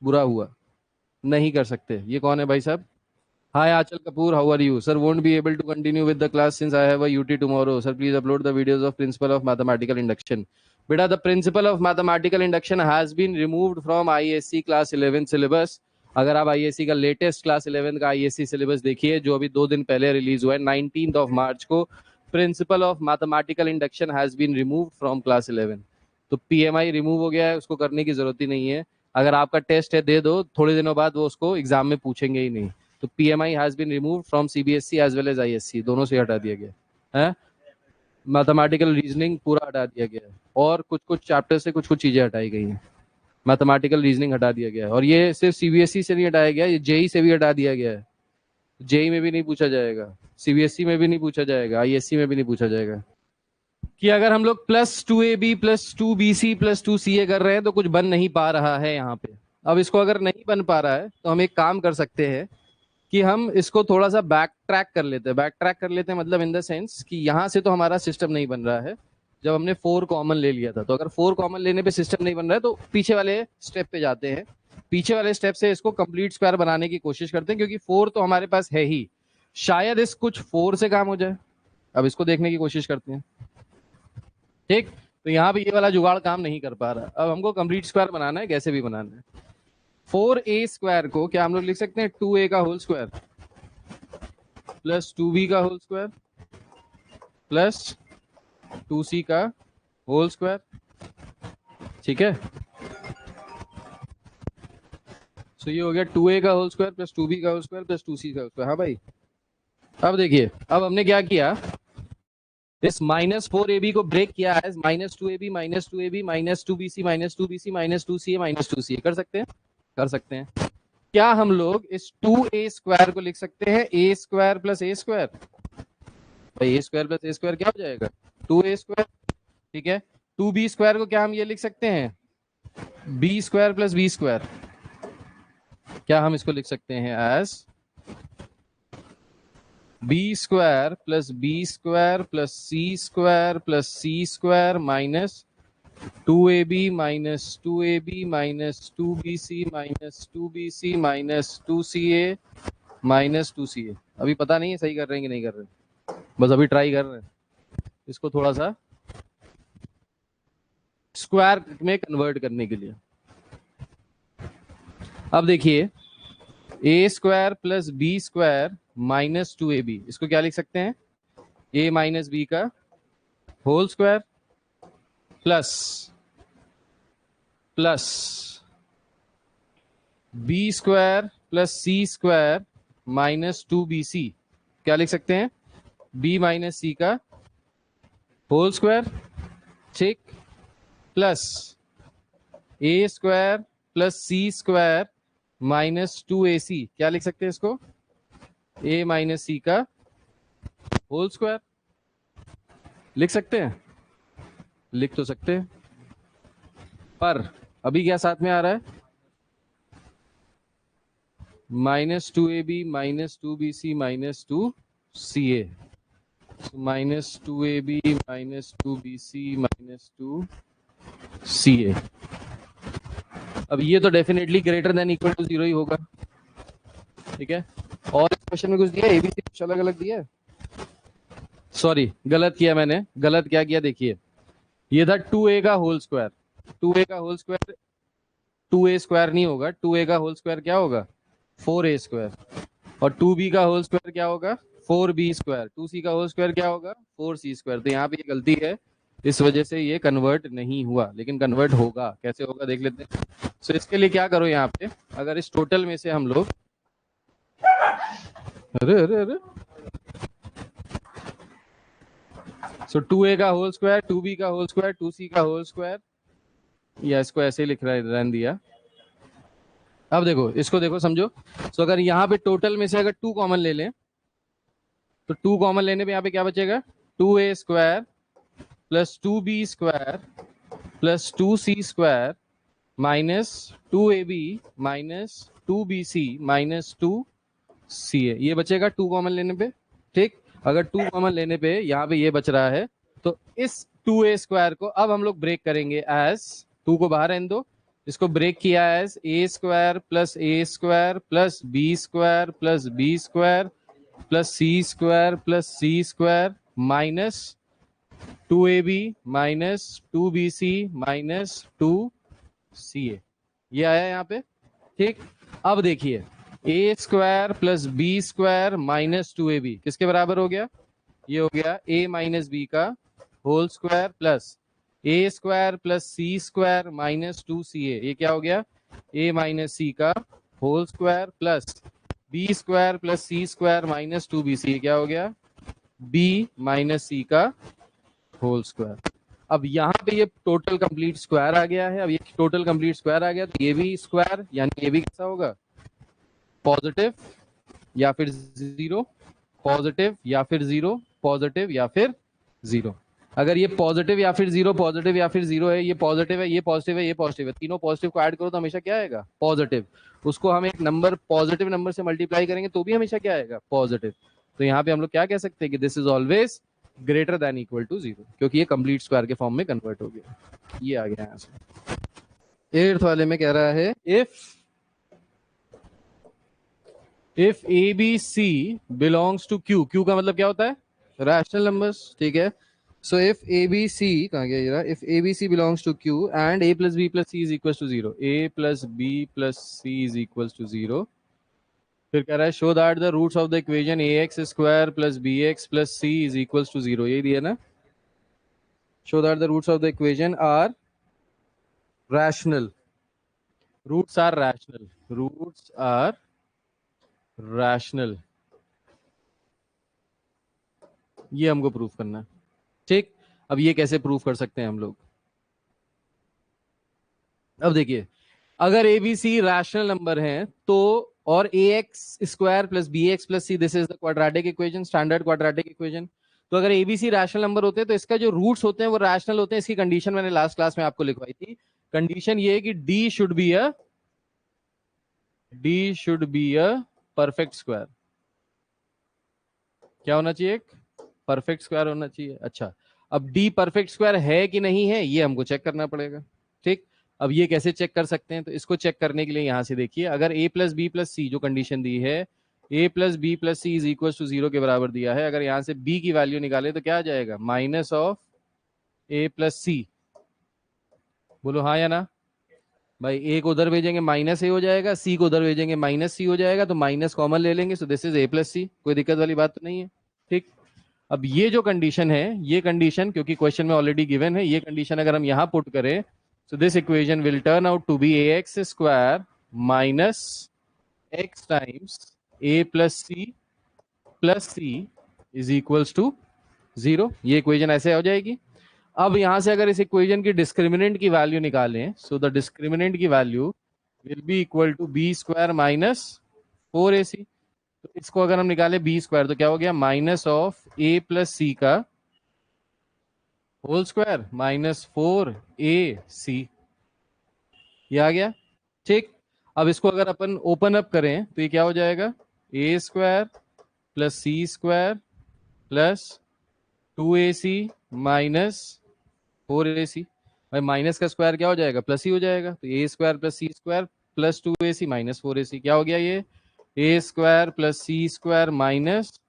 बुरा हुआ, नहीं कर सकते। ये कौन है भाई साहब? Hi Achal Kapoor, how are you? Sir, won't be able to continue with the class since I have a UT tomorrow. Sir, please upload the videos of Principle of Mathematical Induction. Beta, the Principle of Mathematical Induction has been removed from ISC class 11 syllabus. अगर आप ISC का latest class 11 का ISC syllabus देखिए जो अभी 2 दिन पहले release हुआ है 19th of March को, principle of mathematical induction has been removed from class 11। तो PMI रिमूव हो गया है, उसको करने की जरूरत ही नहीं है। अगर आपका टेस्ट है दे दो, थोड़े दिनों बाद वो उसको एग्जाम में पूछेंगे ही नहीं। तो PMI has been removed from CBSE as well as ISC, दोनों से हटा दिया गया है। मैथमेटिकल रीजनिंग पूरा हटा दिया गया है, और कुछ कुछ चैप्टर से कुछ कुछ चीजें हटाई गई हैं। मैथमेटिकल रीजनिंग हटा दिया गया है, और ये सिर्फ CBSE से नहीं हटाया गया, ये JEE से भी हटा दिया गया है। JEE में भी नहीं पूछा जाएगा, CBSE में भी नहीं पूछा जाएगा, ISC में भी नहीं पूछा जाएगा। कि अगर हम लोग +2ab +2bc +2ca कर रहे हैं तो कुछ बन नहीं पा रहा है यहाँ पे। अब इसको अगर नहीं बन पा रहा है तो हम एक काम कर सकते हैं कि हम इसको थोड़ा सा बैक ट्रैक कर लेते हैं। बैक ट्रैक कर लेते हैं मतलब इन द सेंस कि यहाँ से तो हमारा सिस्टम नहीं बन रहा है। जब हमने 4 कॉमन ले लिया था, तो अगर 4 कॉमन लेने पे सिस्टम नहीं बन रहा है तो पीछे वाले स्टेप पे जाते हैं। पीछे वाले स्टेप से इसको कंप्लीट स्क्वायर बनाने की कोशिश करते हैं, क्योंकि 4 तो हमारे पास है ही, शायद इस कुछ 4 से काम हो जाए। अब इसको देखने की कोशिश करते हैं। ठीक, तो यहाँ पे ये वाला जुगाड़ काम नहीं कर पा रहा। अब हमको कंप्लीट स्क्वायर बनाना है, कैसे भी बनाना है। 4a² को क्या हम लोग लिख सकते हैं? 2a का होल स्क्वायर प्लस 2b का होल स्क्वायर प्लस 2c का होल स्क्वायर, ठीक है। सो ये हो गया 2a का होल स्क्वायर प्लस 2b का होल स्क्वायर प्लस 2c का होल स्क्वायर। हाँ भाई, अब देखिए, अब हमने क्या किया, इस -4ab को ब्रेक किया है -2ab -2ab -2bc -2bc -2ca -2ca। कर सकते हैं? कर सकते हैं। क्या हम लोग इस 2a² को लिख सकते हैं a² प्लस a²? भाई a² प्लस a² क्या हो जाएगा? 2a², ठीक है। 2b² को क्या हम ये लिख सकते हैं? b² plus b²। क्या हम इसको लिख सकते हैं as b² plus b² plus c² plus c² minus 2ab minus 2ab minus 2bc minus 2bc minus 2ca minus 2ca। अभी पता नहीं है सही कर रहे हैं कि नहीं कर रहे हैं, बस अभी ट्राई कर रहे हैं इसको थोड़ा सा स्क्वायर में कन्वर्ट करने के लिए। अब देखिए, a² plus b² minus 2ab, इसको क्या लिख सकते हैं? a माइनस b का whole square plus b² plus c² minus 2bc, क्या लिख सकते हैं? b माइनस c का होल स्क्वायर, ठीक, plus a² plus c² minus 2ac, क्या लिख सकते हैं इसको? a माइनस c का होल स्क्वायर। लिख सकते हैं? लिख तो सकते हैं, पर अभी क्या साथ में आ रहा है? -2ab minus 2bc minus 2ca, -2ab minus 2bc minus 2ca। अब ये तो definitely greater than equal to 0 ही होगा, ठीक है। और इस क्वेश्चन में कुछ दिया है? ABC कुछ अलग अलग दिया है? सॉरी गलत किया मैंने, गलत क्या किया देखिए, ये था 2a का होल स्क्वायर, 2a का होल स्क्वायर 2a स्क्वायर नहीं होगा, 2a का होल स्क्वायर क्या होगा 4a स्क्वायर, और 2b का होल स्क्वायर क्या होगा 4b स्क्वायर, 2c का होल स्क्वायर क्या होगा 4c स्क्वायर। तो यहाँ पे ये गलती है, इस वजह से ये कन्वर्ट नहीं हुआ, लेकिन कन्वर्ट होगा, कैसे होगा देख लेते हैं। सो इसके लिए क्या करो यहाँ पे, अगर इस टोटल में से हम लोग, अरे अरे अरे, सो 2a का होल स्क्वायर, 2b का होल स्क्वायर, 2c का होल स्क्वायर, या इसको ऐसे ही लिख रहा है, रहने दिया। अब देखो इसको देखो समझो, सो अगर यहाँ पे टोटल में से अगर 2 कॉमन ले लें, तो 2 कॉमन लेने पे यहाँ पे क्या बचेगा 2a square plus 2b square plus 2c square minus 2ab minus 2bc minus 2ca, ये बचेगा 2 कॉमन लेने पे। ठीक, अगर 2 कॉमन लेने पे यहाँ पे ये बच रहा है, तो इस 2a स्क्वायर को अब हम लोग ब्रेक करेंगे एज, 2 को बाहर रहने दो, इसको ब्रेक किया as a square plus b square plus b square plus c square minus 2ab minus 2bc minus 2ca, ये आया यहाँ पे। ठीक, अब देखिए a square plus b square minus 2ab किसके बराबर हो गया, ये हो गया a माइनस बी का whole square plus a square plus c square minus 2ca, ये क्या हो गया a माइनस सी का whole square plus b square plus c square minus 2bc, ये क्या हो गया b माइनस सी का होल स्क्वायर। अब यहाँ पे ये टोटल कंप्लीट स्क्वायर आ गया है, अब ये टोटल कंप्लीट स्क्वायर आ गया, तो ये भी स्क्वायर, यानी ये भी कैसा होगा पॉजिटिव या फिर जीरो, पॉजिटिव या फिर जीरो, पॉजिटिव या फिर जीरो। अगर ये पॉजिटिव या फिर जीरो, पॉजिटिव या फिर जीरो है, ये पॉजिटिव है, ये पॉजिटिव है, ये पॉजिटिव है, तीनों पॉजिटिव को ऐड करो तो हमेशा क्या आएगा पॉजिटिव। उसको हम एक नंबर पॉजिटिव नंबर से मल्टीप्लाई करेंगे तो भी हमेशा क्या आएगा पॉजिटिव। तो यहाँ पे हम लोग क्या कह सकते हैं कि this is always greater than equal to zero, क्योंकि ये कंप्लीट स्क्वायर के फॉर्म में कन्वर्ट हो गया। ये आ गया यहाँ से। 8th वाले में कह रहा है if A B C belongs to Q, Q का मतलब क्या होता है रैशनल नंबर्स, ठीक है। So if A B C, कहाँ गया ये, if A B C belongs to Q and A plus B plus C is equal to zero, A plus B plus C is equal to zero, फिर कह रहा है show that the roots of the equation A x square plus B x plus C is equal to zero, ये दिया ना, show that the roots of the equation are rational, roots are rational, roots are rational, ये हमको proof करना है। ठीक, अब ये कैसे प्रूफ कर सकते हैं हम लोग, अब देखिए अगर a B c rational number हैं तो, और a x square plus B x plus c this is the quadratic equation, standard quadratic equation. तो अगर एबीसी रैशनल नंबर होते हैं तो इसका जो रूट्स होते हैं वो रैशनल होते हैं। इसकी कंडीशन मैंने लास्ट क्लास में आपको लिखवाई थी, कंडीशन ये है कि D should be a perfect square. क्या होना चाहिए, एक परफेक्ट स्क्वायर होना चाहिए। अच्छा, अब डी परफेक्ट स्क्वायर है कि नहीं है ये हमको चेक करना पड़ेगा। ठीक, अब ये कैसे चेक कर सकते हैं, तो इसको चेक करने के लिए यहां से देखिए, अगर a plus B plus c जो कंडीशन दी है, a plus B plus C is equal to zero के बराबर दिया है, अगर यहां से b की वैल्यू निकाले तो क्या आ जाएगा माइनस ऑफ a प्लस सी, बोलो हाँ या ना। भाई ए को उधर भेजेंगे माइनस ए हो जाएगा, सी को उधर भेजेंगे माइनस सी हो जाएगा, तो माइनस कॉमन ले लेंगे, so this is a plus c, कोई दिक्कत वाली बात तो नहीं है। ठीक, अब ये जो कंडीशन है, ये कंडीशन क्योंकि क्वेश्चन में ऑलरेडी गिवन है, ये कंडीशन अगर हम यहां पुट करें, so this equation will turn out to be a x square minus x times a plus C is equals to zero, ये इक्वेशन ऐसे हो जाएगी। अब यहां से अगर इस इक्वेशन की डिस्क्रिमिनेंट की वैल्यू निकालें, सो द डिस्क्रिमिनेंट की value will be equal to b square minus 4ac। तो इसको अगर हम निकालें बी स्क्वायर तो क्या हो गया माइनस ऑफ ए प्लस सी का होल स्क्वायर माइनस 4ac, ये आ गया। ठीक, अब इसको अगर अपन ओपन अप करें तो ये क्या हो जाएगा a square plus c square plus 2ac minus 4ac। भाई माइनस का स्क्वायर क्या हो जाएगा प्लस ही हो जाएगा, तो a square plus c square plus 2ac minus 4ac, क्या हो गया ये a square plus c square minus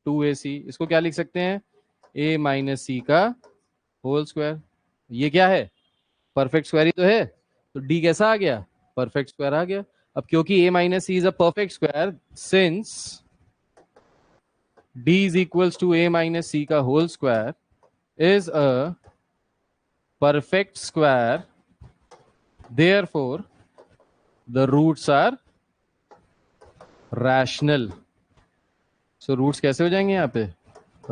2ac। इसको क्या लिख सकते हैं a माइनस सी का होल स्क्वायर। ये क्या है? परफेक्ट स्क्वायर ही तो है, तो d कैसा आ गया? परफेक्ट स्क्वायर आ गया। अब क्योंकि a minus c is a perfect square, since d is equals to a minus c का whole square is a perfect square, therefore the roots are rational. So roots कैसे हो जाएंगे यहाँ पे?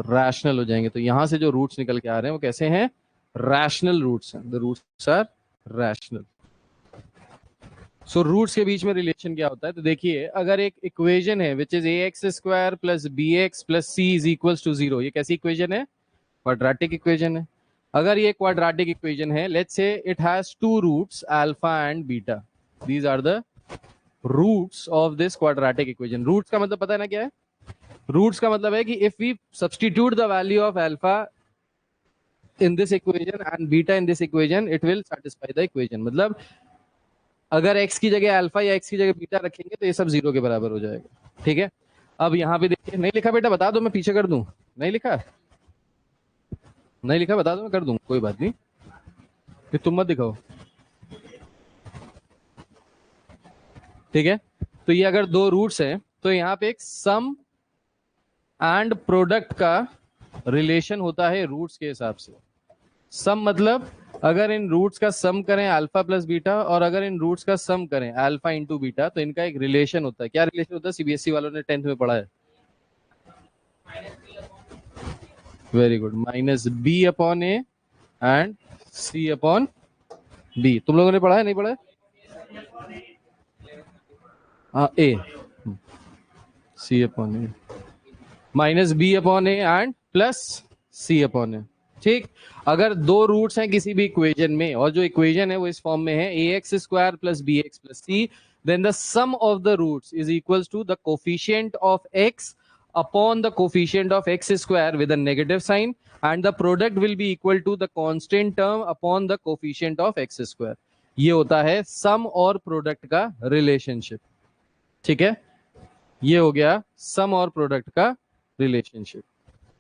रैशनल हो जाएंगे। तो यहां से जो रूट्स निकल के आ रहे हैं वो कैसे हैं? रैशनल रूट्स हैं। The roots are rational. So roots के बीच में रिलेशन क्या होता है? तो देखिए, अगर एक इक्वेशन है which is a x square plus B x plus C is equals to zero, ये कैसी इक्वेशन है? क्वाड्रेटिक इक्वेशन है। अगर ये क्वाड्रेटिक इक्वेशन है, let's say it has two roots alpha and beta, these are the roots of this quadratic equation. Roots का मतलब पता है ना क्या है? रूट्स का मतलब है कि if we substitute the value of alpha in this equation and beta in this equation, it will satisfy the equation. मतलब अगर x की जगह अल्फा या x की जगह बीटा रखेंगे तो ये सब जीरो के बराबर हो जाएगा। ठीक है, अब यहाँ पे देखिए, नहीं लिखा बेटा बता दो, मैं पीछे कर दूं। नहीं लिखा? नहीं लिखा बता दो, मैं कर दूं, कोई बात नहीं, फिर तुम मत दिखाओ। ठीक है, तो ये अगर दो रूट्स हैं तो यहाँ पे एक सम एंड प्रोडक्ट का रिलेशन होता है रूट्स के हिसाब से। सम मतलब अगर इन रूट्स का सम करें अल्फा प्लस बीटा, और अगर इन रूट्स का सम करें अल्फा इंटू बीटा, तो इनका एक रिलेशन होता है। क्या रिलेशन होता है? सीबीएसई वालों ने 10th में पढ़ा है। Very good, minus b upon a and c upon b. तुम लोगों ने पढ़ा है? नहीं पढ़ा है? हाँ, a c upon a minus b upon a and plus c upon a. ठीक, अगर दो रूट्स हैं किसी भी इक्वेशन में और जो इक्वेशन है वो इस फॉर्म में है a x square plus B x plus c, then the sum of the roots is equals to the coefficient of x upon the coefficient of x square with a negative sign, and the product will be equal to the constant term upon the coefficient of x square. ये होता है सम और product का relationship. ठीक है, ये हो गया सम और प्रोडक्ट का रिलेशनशिप।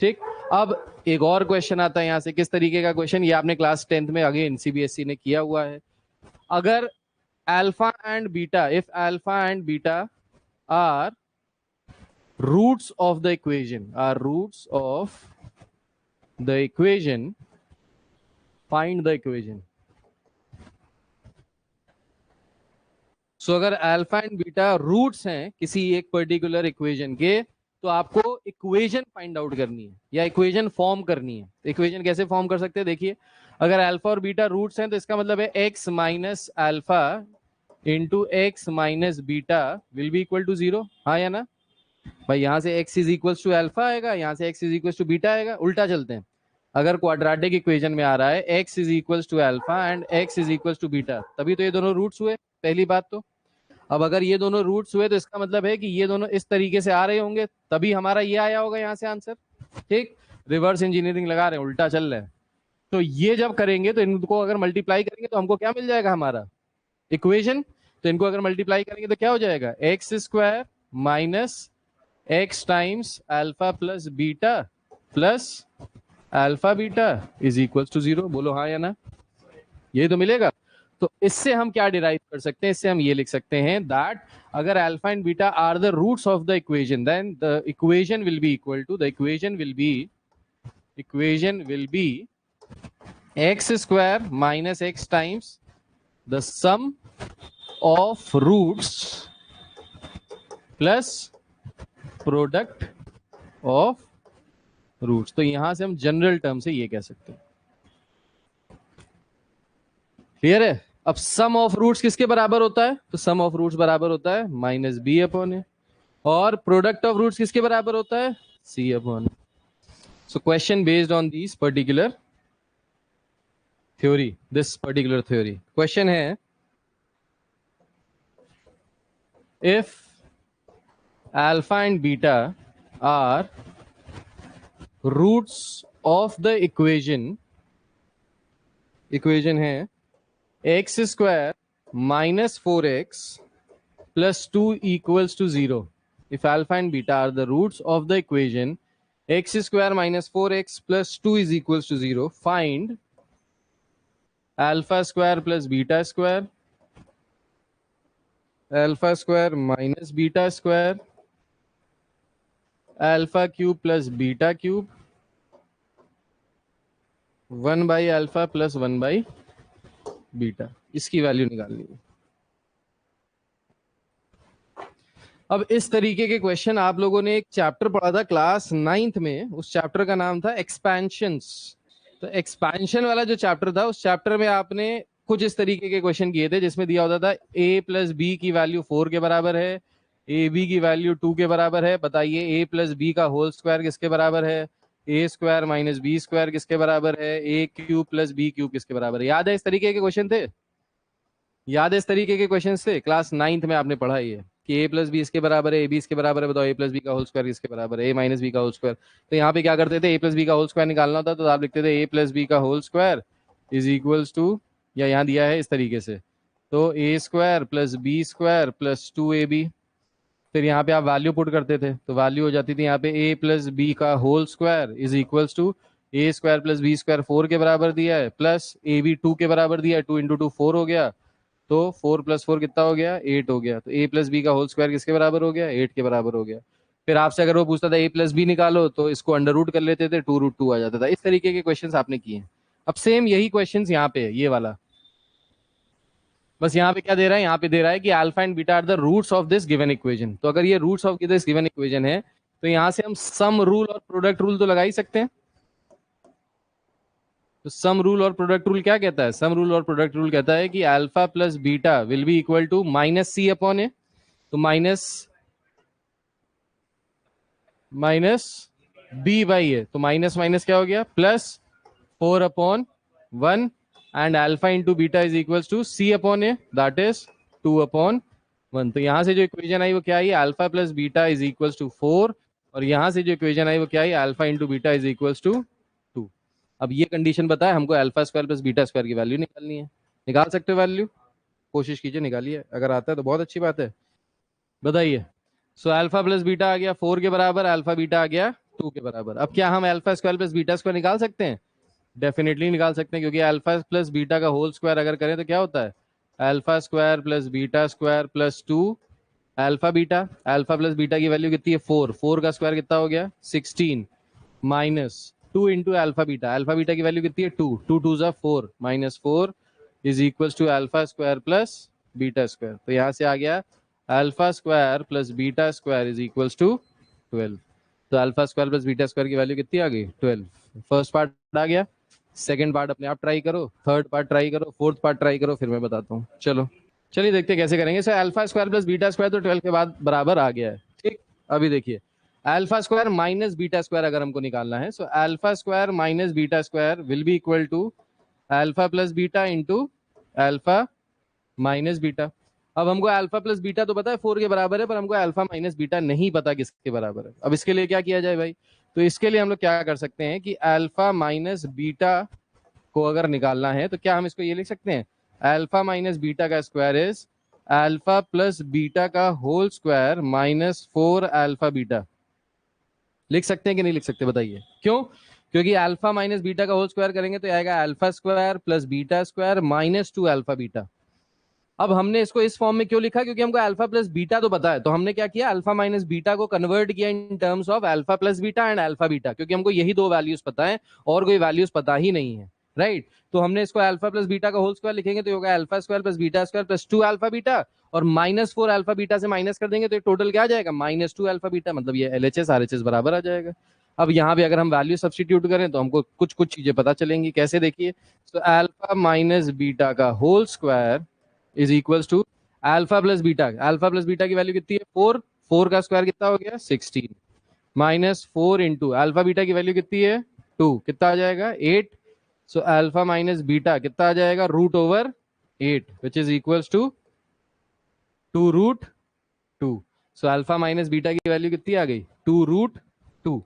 ठीक, अब एक और क्वेश्चन आता है यहां से। किस तरीके का क्वेश्चन? ये आपने क्लास 10th में अगेन सीबीएसई ने किया हुआ है। अगर alpha and beta, if alpha and beta are roots of the equation, are roots of the equation, find the equation. So अगर अल्फा एंड बीटा रूट्स हैं किसी एक पर्टिकुलर इक्वेशन के, तो आपको इक्वेशन फाइंड आउट करनी है या इक्वेशन फॉर्म करनी है। इक्वेशन कैसे फॉर्म कर सकते हैं? देखिए, अगर अल्फा और बीटा रूट्स हैं तो इसका मतलब है x minus alpha into x minus beta will be equal to zero. हाँ या ना भाई? यहां से x is equal to alpha आएगा, यहां से x is equal to beta आएगा। उल्टा चलते हैं, अगर क्वाड्रेटिक इक्वेशन में आ रहा है x is equal to alpha and x is equal to beta, तभी तो ये दोनों रूट्स हुए, पहली बात तो। अब अगर ये दोनों रूट्स हुए तो इसका मतलब है कि ये दोनों इस तरीके से आ रहे होंगे, तभी हमारा ये आया होगा यहाँ से आंसर। ठीक, रिवर्स इंजीनियरिंग लगा रहे हैं, उल्टा चल रहे हैं। तो ये जब करेंगे तो इनको अगर मल्टीप्लाई करेंगे तो हमको क्या मिल जाएगा? हमारा इक्वेशन। तो इनको अगर मल्टीप्लाई करेंगे तो क्या हो जाएगा? X square minus x times alpha plus beta plus alpha beta is equal to zero. बोलो हाँ या ना? ये तो मिलेगा। तो इससे हम क्या डिराइव कर सकते हैं? इससे हम ये लिख सकते हैं दैट अगर alpha and beta are the roots of the equation, then the equation will be equal to, the equation will be x square minus x times the sum of roots plus product of roots. तो यहां से हम general term से ये कह सकते हैं। Clear है? अब सम ऑफ रूट्स किसके बराबर होता है? तो सम ऑफ रूट्स बराबर होता है माइनस बी अपॉन ए, और प्रोडक्ट ऑफ रूट्स किसके बराबर होता है? C upon. So question based on this particular theory, this particular theory question है, if alpha and beta are roots of the equation है x square minus 4x plus 2 equals to 0. If alpha and beta are the roots of the equation x square minus 4x plus 2 is equals to 0. Find alpha square plus beta square, alpha square minus beta square, alpha cube plus beta cube, 1 by alpha plus 1 by beta. इसकी value निकालनी है. अब इस तरीके के question आप लोगों ने एक चैप्टर पढ़ा था क्लास 9th में. उस चैप्टर का नाम था एक्सपेंशंस. तो एक्सपेंशन वाला जो चैप्टर था, उस चैप्टर में आपने कुछ इस तरीके के क्वेश्चन किए थे जिसमें दिया होता था a प्लस बी की वैल्यू 4 के बराबर है, ए बी की वैल्यू 2 के बराबर है. बताइए a प्लस बी का होल स्क्वायर किसके बराबर है, A square minus B square किसके बराबर है, ए क्यूब प्लस बी क्यूब किसके बराबर है. याद है इस तरीके के क्वेश्चन थे? याद है इस तरीके के क्वेश्चन थे? क्लास 9th में आपने पढ़ा ये कि a प्लस बी इसके बराबर है, ए बी इसके बराबर है. बताओ a प्लस बी का होल स्क्वायर किसके बराबर है, a माइनस बी का होल स्क्वायर. तो यहाँ पे क्या करते थे, a प्लस बी का होल स्क्वायर निकालना होता तो आप लिखते थे a प्लस बी का whole square is equals to, या यहाँ दिया है इस तरीके से, तो a square plus b square plus 2ab. फिर यहाँ पे आप वैल्यू पुट करते थे तो वैल्यू हो जाती थी यहाँ पे a प्लस बी का whole square is equals to a square plus b square 4 के बराबर दिया है, प्लस ए बी 2 के बराबर दिया है, 2 इंटू 2 4 हो गया. तो 4 प्लस 4 कितना हो गया, 8 हो गया. तो a प्लस बी का होल स्क्वायर किसके बराबर हो गया, 8 के बराबर हो गया. फिर आपसे अगर वो पूछता था a प्लस बी निकालो तो इसको अंडर रूट कर लेते थे, 2 रूट 2 आ जाता था. इस तरीके के क्वेश्चंस आपने किए हैं. अब सेम यही क्वेश्चंस यहाँ पे है, ये वाला. बस यहाँ पे क्या दे रहा है, यहाँ पे दे रहा है कि alpha and beta are the roots of this given equation. तो अगर ये roots of this given equation है तो यहाँ से हम सम रूल और प्रोडक्ट रूल तो लगा ही सकते हैं. तो सम रूल और प्रोडक्ट रूल क्या कहता है, सम रूल और प्रोडक्ट रूल कहता है कि alpha plus beta will be equal to minus c upon a. तो माइनस बी बाई ए, तो माइनस माइनस क्या हो गया, plus 4 upon 1 and alpha into beta is equals to C upon a, that is 2 upon 1. तो यहां से जो equation आई वो क्या आई, alpha plus beta is equals to 4. और यहां से जो इक्वेशन आई वो क्या आई, alpha into beta is equals to 2. अब ये कंडीशन बताए हमको alpha square plus beta square की वैल्यू निकालनी है. निकाल सकते हो वैल्यू? कोशिश कीजिए, निकालिए. अगर आता है तो बहुत अच्छी बात है. बताइए. सो अल्फा प्लस बीटा आ गया 4 के बराबर, अल्फा बीटा आ गया 2 के बराबर. अब क्या हम alpha square plus beta square निकाल सकते हैं? डेफिनेटली निकाल सकते हैं, क्योंकि अल्फा प्लस बीटा का होल स्क्वायर अगर करें तो क्या होता है, alpha square plus beta square plus 2 alpha beta. Alpha plus beta की वैल्यू कितनी है 4, 4 का स्क्वायर कितना हो गया 16 minus 2 into alpha beta. Alpha beta की वैल्यू कितनी है 2, 2 2 जा 4 minus 4 is equal to alpha square plus beta square. तो यहाँ से आ गया alpha square plus beta square is equals to 12. तो alpha square plus beta square की वैल्यू कितनी आ गई 12. फर्स्ट पार्ट आ गया. सेकंड पार्ट अपने आप ट्राई करो, थर्ड पार्ट ट्राई करो, फोर्थ पार्ट ट्राई करो, फिर मैं बताता हूँ. चलो चलिए देखते हैं कैसे करेंगे. सो alpha square plus beta square तो 12 के बाद बराबर आ गया है. ठीक. अभी देखिए alpha square minus beta square अगर हमको निकालना है, so alpha square minus beta square will be equal to alpha plus beta into alpha minus beta. अब हमको अल्फा प्लस बीटा तो पता है 4 के बराबर है, पर हमको अल्फा माइनस बीटा नहीं पता किसके बराबर है. अब इसके लिए क्या किया जाए भाई, तो इसके लिए हम लोग क्या कर सकते हैं कि अल्फा माइनस बीटा को अगर निकालना है तो क्या हम इसको ये लिख सकते हैं, अल्फा माइनस बीटा का square is alpha plus beta का whole square minus 4 alpha beta. लिख सकते हैं कि नहीं लिख सकते, बताइए. क्यों? क्योंकि अल्फा माइनस बीटा का होल स्क्वायर करेंगे तो आएगा alpha square plus beta square minus 2 alpha beta. अब हमने इसको इस फॉर्म में क्यों लिखा, क्योंकि हमको अल्फा प्लस बीटा तो पता है. तो हमने क्या किया, अल्फा माइनस बीटा को कन्वर्ट किया in terms of alpha plus beta and alpha beta, क्योंकि हमको यही दो वैल्यूज पता है और कोई वैल्यूज पता ही नहीं है. राइट. तो हमने इसको अल्फा प्लस बीटा का होल स्क्वायर लिखेंगे तो होगा alpha square plus beta square plus 2 alpha beta, और माइनस 4 अल्फा बीटा से माइनस कर देंगे तो टोटल क्या आ जाएगा, माइनस 2 अल्फा बीटा. मतलब ये एलएचएस आरएचएस बराबर आ जाएगा. अब यहाँ पे अगर हम वैल्यू सब्स्टिट्यूट करें तो हमको कुछ कुछ चीजें पता चलेंगी. कैसे, देखिए. तो अल्फा माइनस बीटा का whole square is equals to alpha plus beta. Alpha plus beta की वैल्यू कितनी है 4, 4 का स्क्वायर कितना हो गया 16 माइनस 4 इंटू अल्फा बीटा की वैल्यू कितनी है 2, कितना आ जाएगा 8. सो अल्फा माइनस बीटा कितना आ जाएगा root over 8 which is equals to 2 root 2. So alpha minus beta की वैल्यू कितनी आ गई 2 रूट 2.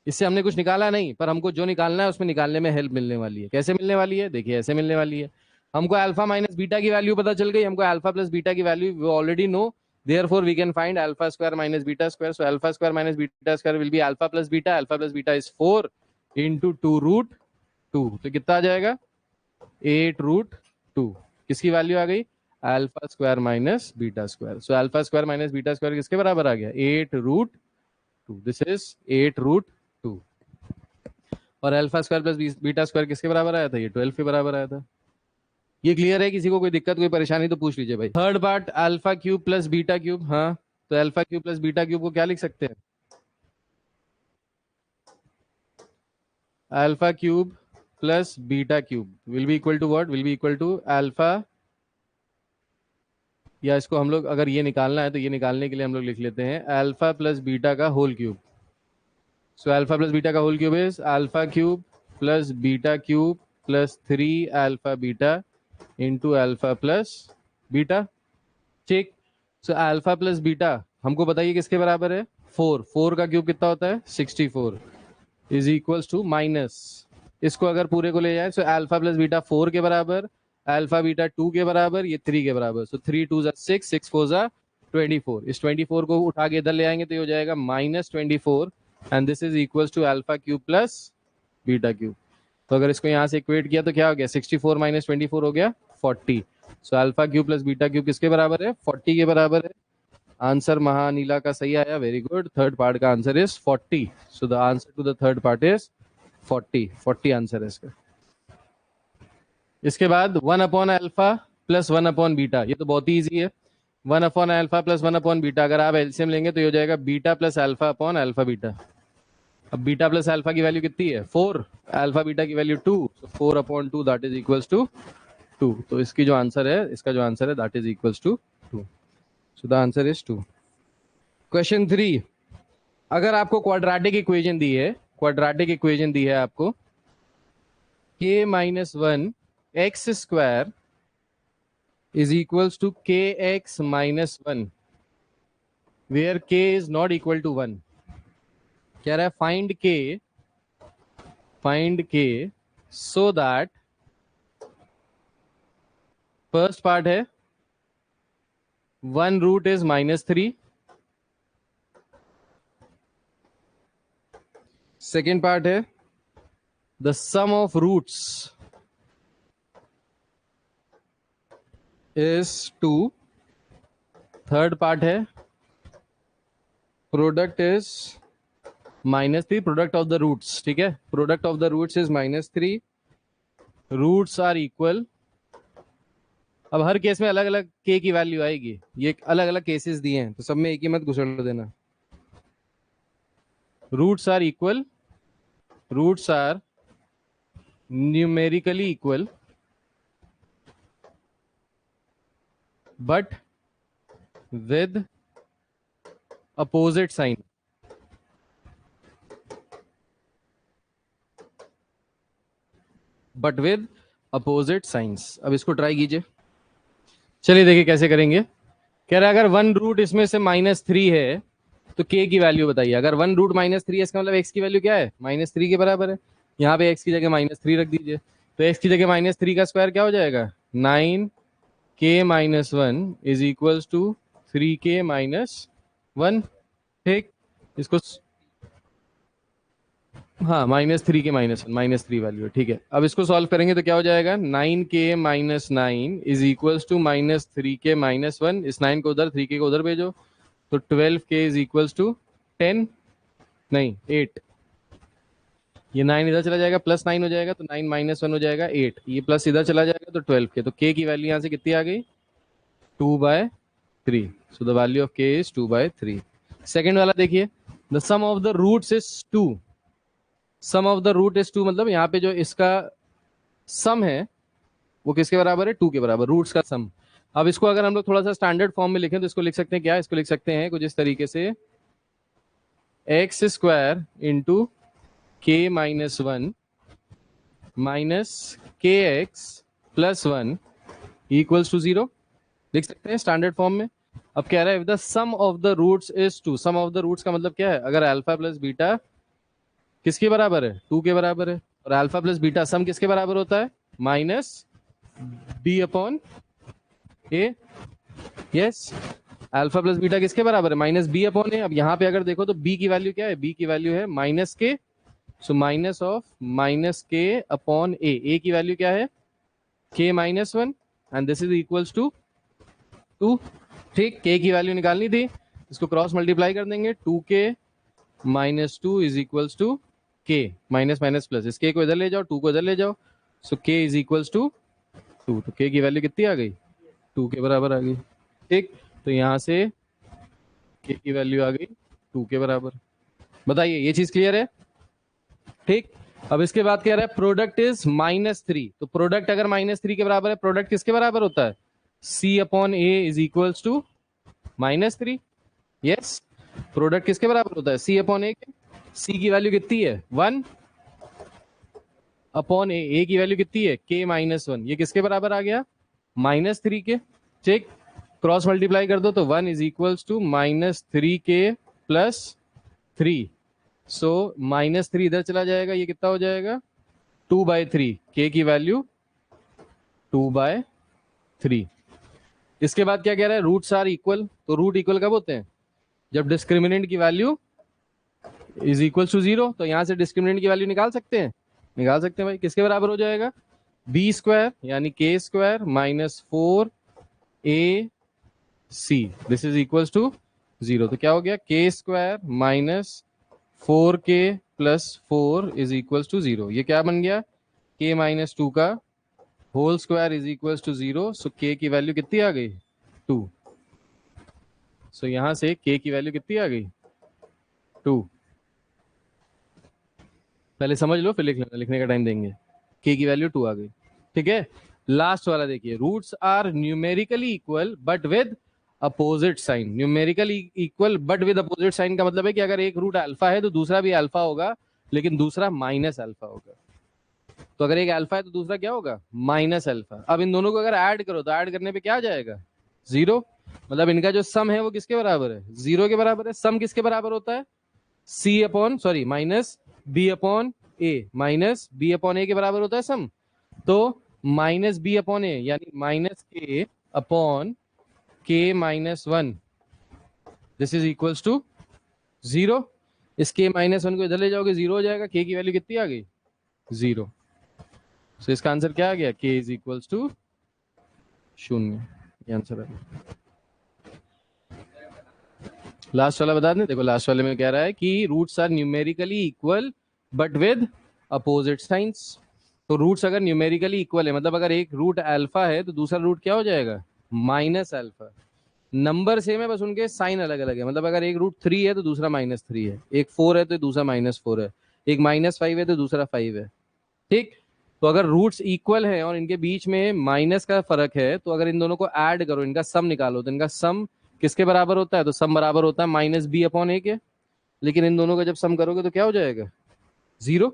इससे हमने कुछ निकाला नहीं, पर हमको जो निकालना है उसमें निकालने में हेल्प मिलने वाली है. कैसे मिलने वाली है, देखिए ऐसे मिलने वाली है. हमको अल्फा माइनस बीटा की वैल्यू पता चल गई, हमको अल्फा प्लस बीटा की value we already know Therefore, we can find alpha square minus beta square. So alpha square minus beta square will be alpha plus beta. Alpha plus beta is 4 into 2 root 2. तो कितना आ जाएगा? 8 root 2. किसकी value आ गई? Alpha square minus beta square. सो alpha square minus beta square किसके बराबर आ गया? 8 root 2. This is 8 root 2. और alpha square plus beta square किसके बराबर आया था? ये 12 के बराबर आया था. ये क्लियर है? किसी को कोई दिक्कत कोई परेशानी तो पूछ लीजिए भाई. Third part alpha cube plus beta cube. हाँ, तो alpha cube plus beta cube को क्या लिख सकते हैं? Alpha cube plus beta cube will be equal to what? Will be equal to alpha, या इसको हम लोग अगर ये निकालना है तो ये निकालने के लिए हम लोग लिख लेते हैं अल्फा प्लस बीटा का whole cube. So alpha plus beta का whole cube is alpha cube plus beta cube plus 3 alpha beta into alpha plus beta. ठीक. सो अल्फा प्लस बीटा हमको बताइए किसके बराबर है? 4. 4 का क्यूब कितना होता है? 64 इज इक्वल्स टू माइनस, इसको अगर पूरे को ले जाए तो अल्फा प्लस बीटा 4 के बराबर, अल्फा बीटा 2 के बराबर, ये 3 के बराबर. सो 3 2 6, 6 4 24. इस 24 को उठा के इधर ले आएंगे तो ये हो जाएगा minus 24 and this is equals to alpha cube plus beta cube. तो अगर इसको यहाँ से इक्वेट किया तो क्या हो गया? 64 माइनस 24 हो गया 40. So alpha cube plus beta cube किसके बराबर है? 40 के बराबर है. आंसर महानीला का सही आया. Very good. थर्ड पार्ट का answer is 40. So the answer to the third part is 40 answer है इसका. इसके बाद 1 upon alpha plus 1 upon beta. ये तो बहुत ही ईजी है. 1 upon alpha plus 1 upon beta, अगर आप एलसीएम लेंगे तो ये हो जाएगा beta plus alpha upon alpha beta. अब बीटा प्लस अल्फा की वैल्यू कितनी है? 4. अल्फा बीटा की value 2. So 4 upon 2 that is equals to 2. तो इसकी जो आंसर है, इसका जो आंसर है that is equals to 2. So the answer is 2. Question 3. अगर आपको क्वाड्रेटिक इक्वेशन दी है, क्वाड्रेटिक इक्वेशन दी है आपको k minus 1 x square is equals to k x minus 1 where k is not equal to 1. कह रहा है find k so that, first part है 1 root is -3, second part है the sum of roots is 2, third part है product is -3, product of the roots. ठीक है, product of the roots is -3, roots are equal. अब हर case में अलग अलग k की वैल्यू आएगी. ये अलग अलग केसेस दिए हैं तो सब में एक ही मत घुसड़ देना. Roots are equal, roots are numerically equal but with opposite sign. But with opposite signs. अब इसको ट्राई कीजिए. चलिए देखिए कैसे करेंगे. कह रहा है अगर 1 रूट इसमें से -3 है तो k की वैल्यू बताइए. अगर 1 रूट -3 है इसका मतलब x की वैल्यू क्या है? -3 के बराबर है. यहाँ पे x की जगह -3 रख दीजिए. तो x की जगह -3 का स्क्वायर क्या हो जाएगा? 9k - 1 is equals to 3k - 1. ठीक, इसको हाँ -3 के -3 वैल्यू. ठीक है, अब इसको सॉल्व करेंगे तो क्या हो जाएगा? 9k - 9 is equals to -3k - 1. इस 9 को उधर, 3k को उधर भेजो तो 12k इज इक्वल्स टू 10 नहीं 8. ये 9 इधर चला जाएगा, प्लस 9 हो जाएगा तो 9 - 1 हो जाएगा 8. ये प्लस इधर चला जाएगा तो 12k. तो k की वैल्यू यहाँ से कितनी आ गई? 2/3. So the value of k is 2/3. Second वाला देखिए, the sum of the roots is 2. Sum of the root is 2 मतलब यहाँ पे जो इसका सम है वो किसके बराबर है? 2 के बराबर, रूट्स का सम. अब इसको अगर हम लोग थोड़ा सा स्टैंडर्ड फॉर्म में लिखें तो इसको लिख सकते हैं क्या? इसको लिख सकते हैं कुछ इस तरीके से, x square into k - 1 minus के एक्स प्लस 1 इक्वल्स टू 0. लिख सकते हैं स्टैंडर्ड फॉर्म में. अब कह रहा है the sum of the roots is 2. Sum of the roots का मतलब क्या है? अगर अल्फा प्लस बीटा किसके बराबर है? 2 के बराबर है. और अल्फा प्लस बीटा सम किसके बराबर होता है? -b upon a. Yes, alpha plus beta किसके बराबर है? माइनस बी अपॉन ए। अब यहाँ पे अगर देखो तो बी की वैल्यू क्या है? बी की वैल्यू है minus k, so minus of minus k upon a की वैल्यू क्या है? K minus one, and this is equals to 2। ठीक, के की वैल्यू निकालनी थी, इसको क्रॉस मल्टीप्लाई कर देंगे, 2k minus 2 is equals to k minus minus plus, इस के को इधर ले जाओ, 2 को इधर ले जाओ, सो के इज इक्वल्स टू 2। तो के की वैल्यू कितनी आ गई? 2 के बराबर आ गई। ठीक, तो यहाँ से के की वैल्यू आ गई 2 के बराबर। बताइए, ये चीज क्लियर है? ठीक, अब इसके बाद क्या रहा है? Product is -3। तो प्रोडक्ट अगर -3 के बराबर है, प्रोडक्ट किसके बराबर होता है? c upon a is equals to -3। Yes, product किसके बराबर होता है? c अपॉन ए के। c की वैल्यू कितनी है? 1 अपॉन ए की वैल्यू कितनी है? k minus 1। ये किसके बराबर आ गया? -3 के। ठीक, क्रॉस मल्टीप्लाई कर दो तो 1 is equals to -3k plus 3। So -3 इधर चला जाएगा, ये कितना हो जाएगा? 2/3। k की वैल्यू 2/3। इसके बाद क्या कह रहा है? Roots are equal. तो रूट इक्वल कब होते हैं? जब डिस्क्रिमिनेंट की वैल्यू इज इक्वल टू 0। तो यहां से डिस्क्रिमिनेंट की वैल्यू निकाल सकते हैं? निकाल सकते हैं भाई। किसके बराबर हो जाएगा? बी स्क्वायर यानी k square minus 4ac, this is equal to 0। तो क्या हो गया? K square minus 4k plus 4 is equal to 0। ये क्या बन गया? k माइनस 2 का whole square is equal to 0। So k की वैल्यू कितनी आ गई? 2। सो यहां से k की वैल्यू कितनी आ गई? 2। पहले समझ लो, फिर लिख लेना, लिखने का टाइम देंगे। k की वैल्यू 2 आ गई। ठीक है, लास्ट वाला देखिए, roots are numerically equal but with opposite sign. Numerically equal but with opposite sign का मतलब है कि अगर एक रूट अल्फा है तो दूसरा भी अल्फा होगा, लेकिन दूसरा माइनस अल्फा होगा। तो अगर एक अल्फा है तो दूसरा क्या होगा? Minus alpha. अब इन दोनों को अगर ऐड करो तो ऐड करने पे क्या आ जाएगा? 0। मतलब इनका जो सम है वो किसके बराबर है? 0 के बराबर है। सम किसके बराबर होता है? C upon sorry minus b upon a, minus b upon a के बराबर होता है सम। तो माइनस बी अपॉन ए यानी minus k upon k minus 1, this is equals to 0। इस के माइनस 1 को इधर ले जाओगे, 0 हो जाएगा। के की वैल्यू कितनी आ गई? 0। सो इसका आंसर क्या आ गया? के इज इक्वल्स टू 0। ये आंसर है। लास्ट वाला बता दें। देखो लास्ट वाले में कह रहा है कि roots are numerically equal but with opposite signs. तो रूट्स अगर न्यूमेरिकली इक्वल है, मतलब अगर एक रूट अल्फा है तो दूसरा रूट क्या हो जाएगा? Minus alpha. नंबर सेम है, बस उनके साइन अलग अलग है। मतलब अगर एक रूट 3 है तो दूसरा -3 है, एक 4 है तो दूसरा -4 है, एक -5 है तो दूसरा 5 है। ठीक, तो अगर रूट्स इक्वल है और इनके बीच में माइनस का फर्क है, तो अगर इन दोनों को ऐड करो, इनका सम निकालो, तो इनका सम किसके बराबर होता है? तो सम बराबर होता है माइनस बी अपॉन ए के। लेकिन इन दोनों का जब सम करोगे तो क्या हो जाएगा? 0।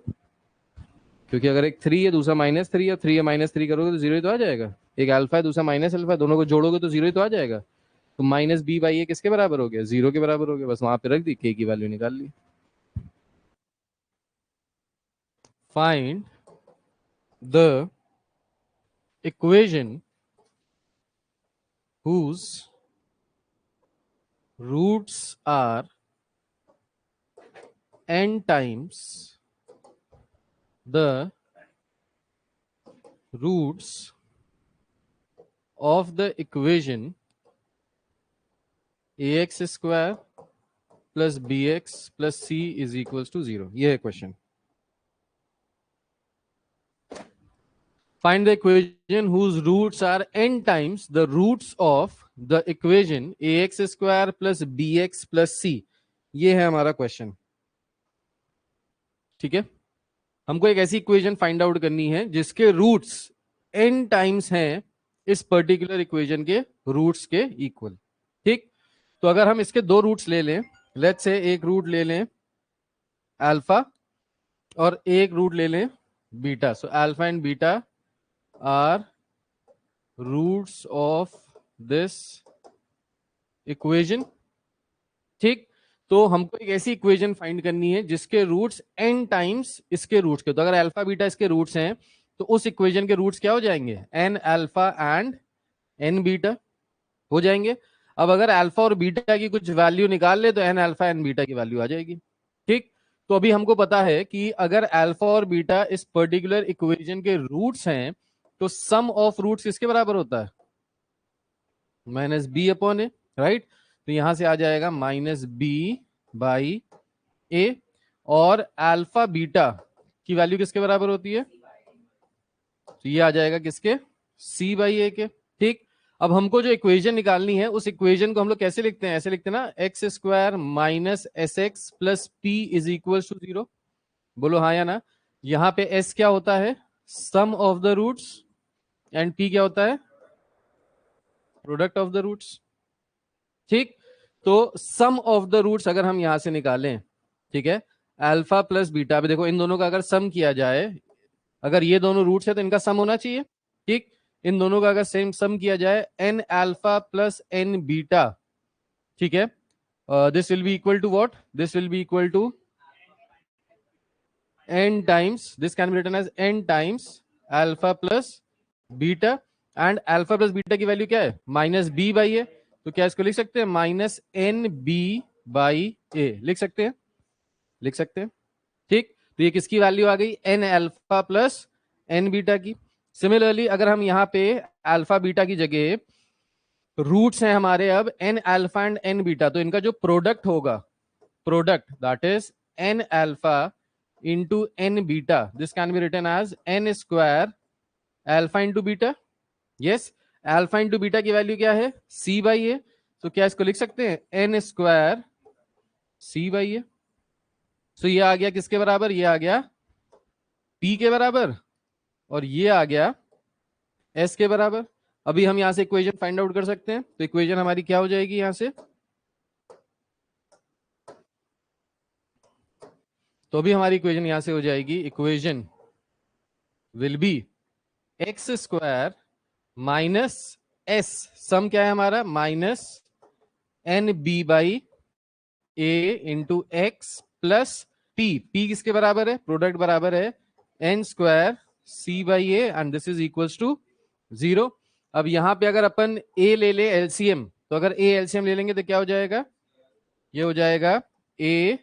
क्योंकि अगर एक 3 है दूसरा -3 है, 3 है -3 करोगे तो 0 ही तो आ जाएगा। एक अल्फा है दूसरा माइनस अल्फा है, दोनों को जोड़ोगे तो 0 ही तो आ जाएगा। तो माइनस बी बाई ए किसके बराबर हो गया? 0 के बराबर हो गया। बस वहां पे रख दी, के की वैल्यू निकाल ली। Find the equation whose roots are n times the roots of the equation ax square plus bx plus c is equals to 0। ये है question. Find the equation whose roots are n times the roots of the equation ax square plus bx plus c। ये है हमारा question. ठीक है, हमको एक ऐसी इक्वेशन फाइंड आउट करनी है जिसके रूट्स n टाइम्स हैं इस पर्टिकुलर इक्वेशन के रूट्स के इक्वल। ठीक, तो अगर हम इसके दो रूट्स ले लें, लेट्स से एक रूट ले लें अल्फा और एक रूट ले लें beta. So alpha and beta are roots of this equation. ठीक, तो हमको एक ऐसी इक्वेशन फाइंड करनी है जिसके रूट्स n टाइम्स इसके रूट्स के। तो अगर अल्फा बीटा इसके रूट्स हैं तो उस इक्वेशन के रूट्स क्या हो जाएंगे? n alpha and n beta हो जाएंगे। अब अगर अल्फा और बीटा की कुछ वैल्यू निकाल ले तो एन अल्फा एन बीटा की वैल्यू आ जाएगी। ठीक, तो अभी हमको पता है कि अगर अल्फा और बीटा इस पर्टिकुलर इक्वेशन के रूट्स हैं तो सम ऑफ रूट्स किसके बराबर होता है? माइनस बी अपॉन ए, राइट। तो यहां से आ जाएगा माइनस बी बाई ए, और अल्फा बीटा की वैल्यू किसके बराबर होती है? तो ये आ जाएगा किसके? सी बाई ए के। ठीक, अब हमको जो इक्वेशन निकालनी है उस इक्वेशन को हम लोग कैसे लिखते हैं? ऐसे लिखते हैं ना, x square minus S x plus p is equal to 0। बोलो हाँ या ना। यहां पे एस क्या होता है? Sum of the roots, and P क्या होता है? Product of the roots. ठीक, तो सम ऑफ द रूट्स अगर हम यहां से निकालें, ठीक है, अल्फा प्लस बीटा, अभी देखो इन दोनों का अगर सम किया जाए, अगर ये दोनों रूट्स है तो इनका सम होना चाहिए। ठीक, इन दोनों का अगर सेम सम किया जाए, n alpha plus n beta, ठीक है, this will be equal to what? This will be equal to n times, this can be written as n times alpha plus beta, and alpha plus beta की value क्या है? Minus B by ए। तो क्या इसको लिख सकते हैं? Minus N B by ए लिख सकते हैं, लिख सकते हैं। ठीक, तो ये किसकी वैल्यू आ गई? N alpha plus n beta की। सिमिलरली अगर हम यहाँ पे अल्फा बीटा की जगह रूट्स हैं हमारे अब n alpha and n beta, तो इनका जो प्रोडक्ट होगा, product that is n alpha into n beta, this can be written as n square alpha into beta। yes, alpha into beta की वैल्यू क्या है? c by a। तो क्या इसको लिख सकते हैं? n square c by a। तो ये आ गया किसके बराबर? ये आ गया p के बराबर, और ये आ गया s के बराबर। अभी हम यहां से इक्वेशन फाइंड आउट कर सकते हैं। तो इक्वेशन हमारी क्या हो जाएगी यहां से? तो अभी हमारी इक्वेशन यहां से हो जाएगी, equation will be x square minus S, sum क्या है हमारा? Minus N B by A into x plus P. P किसके बराबर है? प्रोडक्ट बराबर है N square C by A, and this is equals to 0। अब यहां पे अगर अपन ए ले ले एलसीएम, तो अगर ए एलसीएम ले लेंगे तो क्या हो जाएगा? ये हो जाएगा A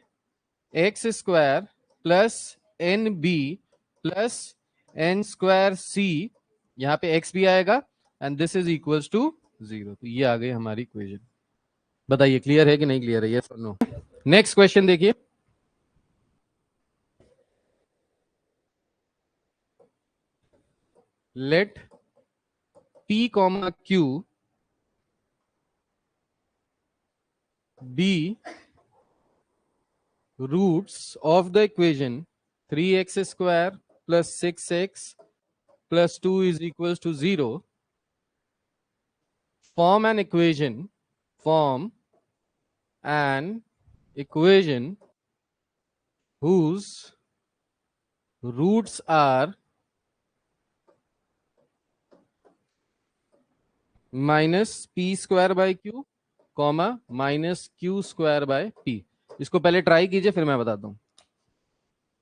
x square plus N B plus N square C, यहां पे एक्स भी आएगा, and this is equals to 0। तो ये आ गई हमारी इक्वेशन। बताइए क्लियर है कि नहीं क्लियर है? यस और नो। नेक्स्ट क्वेश्चन देखिए, let p comma q be roots of the equation 3x square plus 6x plus 2 is equals to 0, form an equation whose roots are minus p square by Q comma minus q square by P. इसको पहले try कीजिए फिर मैं बताता हूं।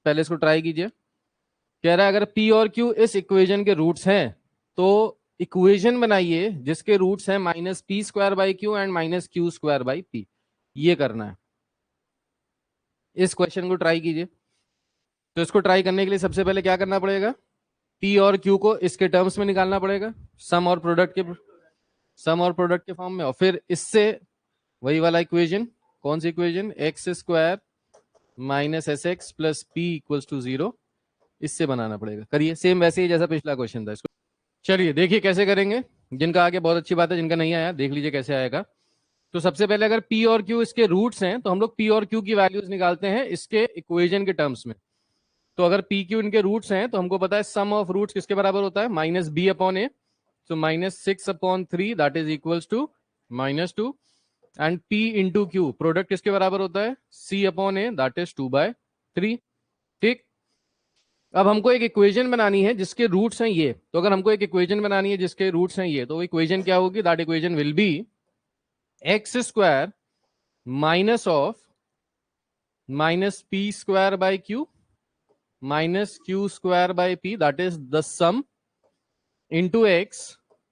पहले इसको try कीजिए। कह रहा है अगर p और q इस इक्वेशन के रूट्स हैं तो इक्वेशन बनाइए जिसके रूट्स हैं minus p square by Q and minus q square by P. ये करना है, इस क्वेश्चन को ट्राई कीजिए। तो इसको ट्राई करने के लिए सबसे पहले क्या करना पड़ेगा? p और q को इसके टर्म्स में निकालना पड़ेगा, सम और प्रोडक्ट के फॉर्म में, और फिर इससे वही वाला इक्वेशन, कौन सी equation? X square minus S x plus P equals to 0, इससे बनाना पड़ेगा। करिए सेम वैसे ही जैसा पिछला क्वेश्चन था। इसको चलिए देखिए कैसे करेंगे। जिनका आगे बहुत अच्छी बात है, जिनका नहीं आया देख लीजिए कैसे आएगा। तो सबसे पहले अगर p और q इसके रूट्स हैं तो हम लोग p और q की वैल्यूज निकालते हैं इसके इक्वेशन के टर्म्स में। तो अगर p q इनके रूट्स हैं तो हमको पता है सम ऑफ रूट्स किसके बराबर होता है? Minus b upon A. So minus 6 upon 3 that is equals to minus 2, and p into q product किसके बराबर होता है? c upon a that is 2 by 3। ठीक, अब हमको एक इक्वेशन बनानी है जिसके रूट्स हैं ये। तो अगर हमको एक इक्वेशन बनानी है जिसके रूट्स हैं ये, तो इक्वेशन क्या होगी? That equation will be x square minus of minus p square by q minus q square by p, that is the sum into x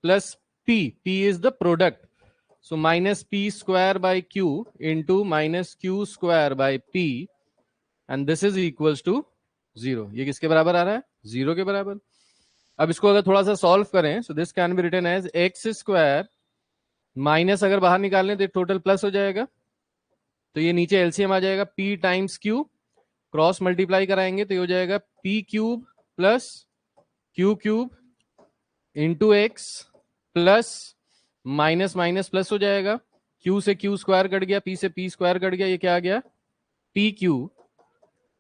plus p is the product, so minus p square by q into minus q square by p and this is equals to 0। ये किसके बराबर आ रहा है? 0 के बराबर। अब इसको अगर थोड़ा सा सॉल्व करें, so this can be written as x square minus, अगर बाहर निकालें तो टोटल प्लस हो जाएगा, तो ये नीचे एलसीएम आ जाएगा, p times q, cross multiply कराएंगे तो ये हो जाएगा p cube plus q cube into x plus minus minus plus हो जाएगा, q से q स्क्वायर कट गया, p से p स्क्वायर कट गया, ये क्या आ गया? p q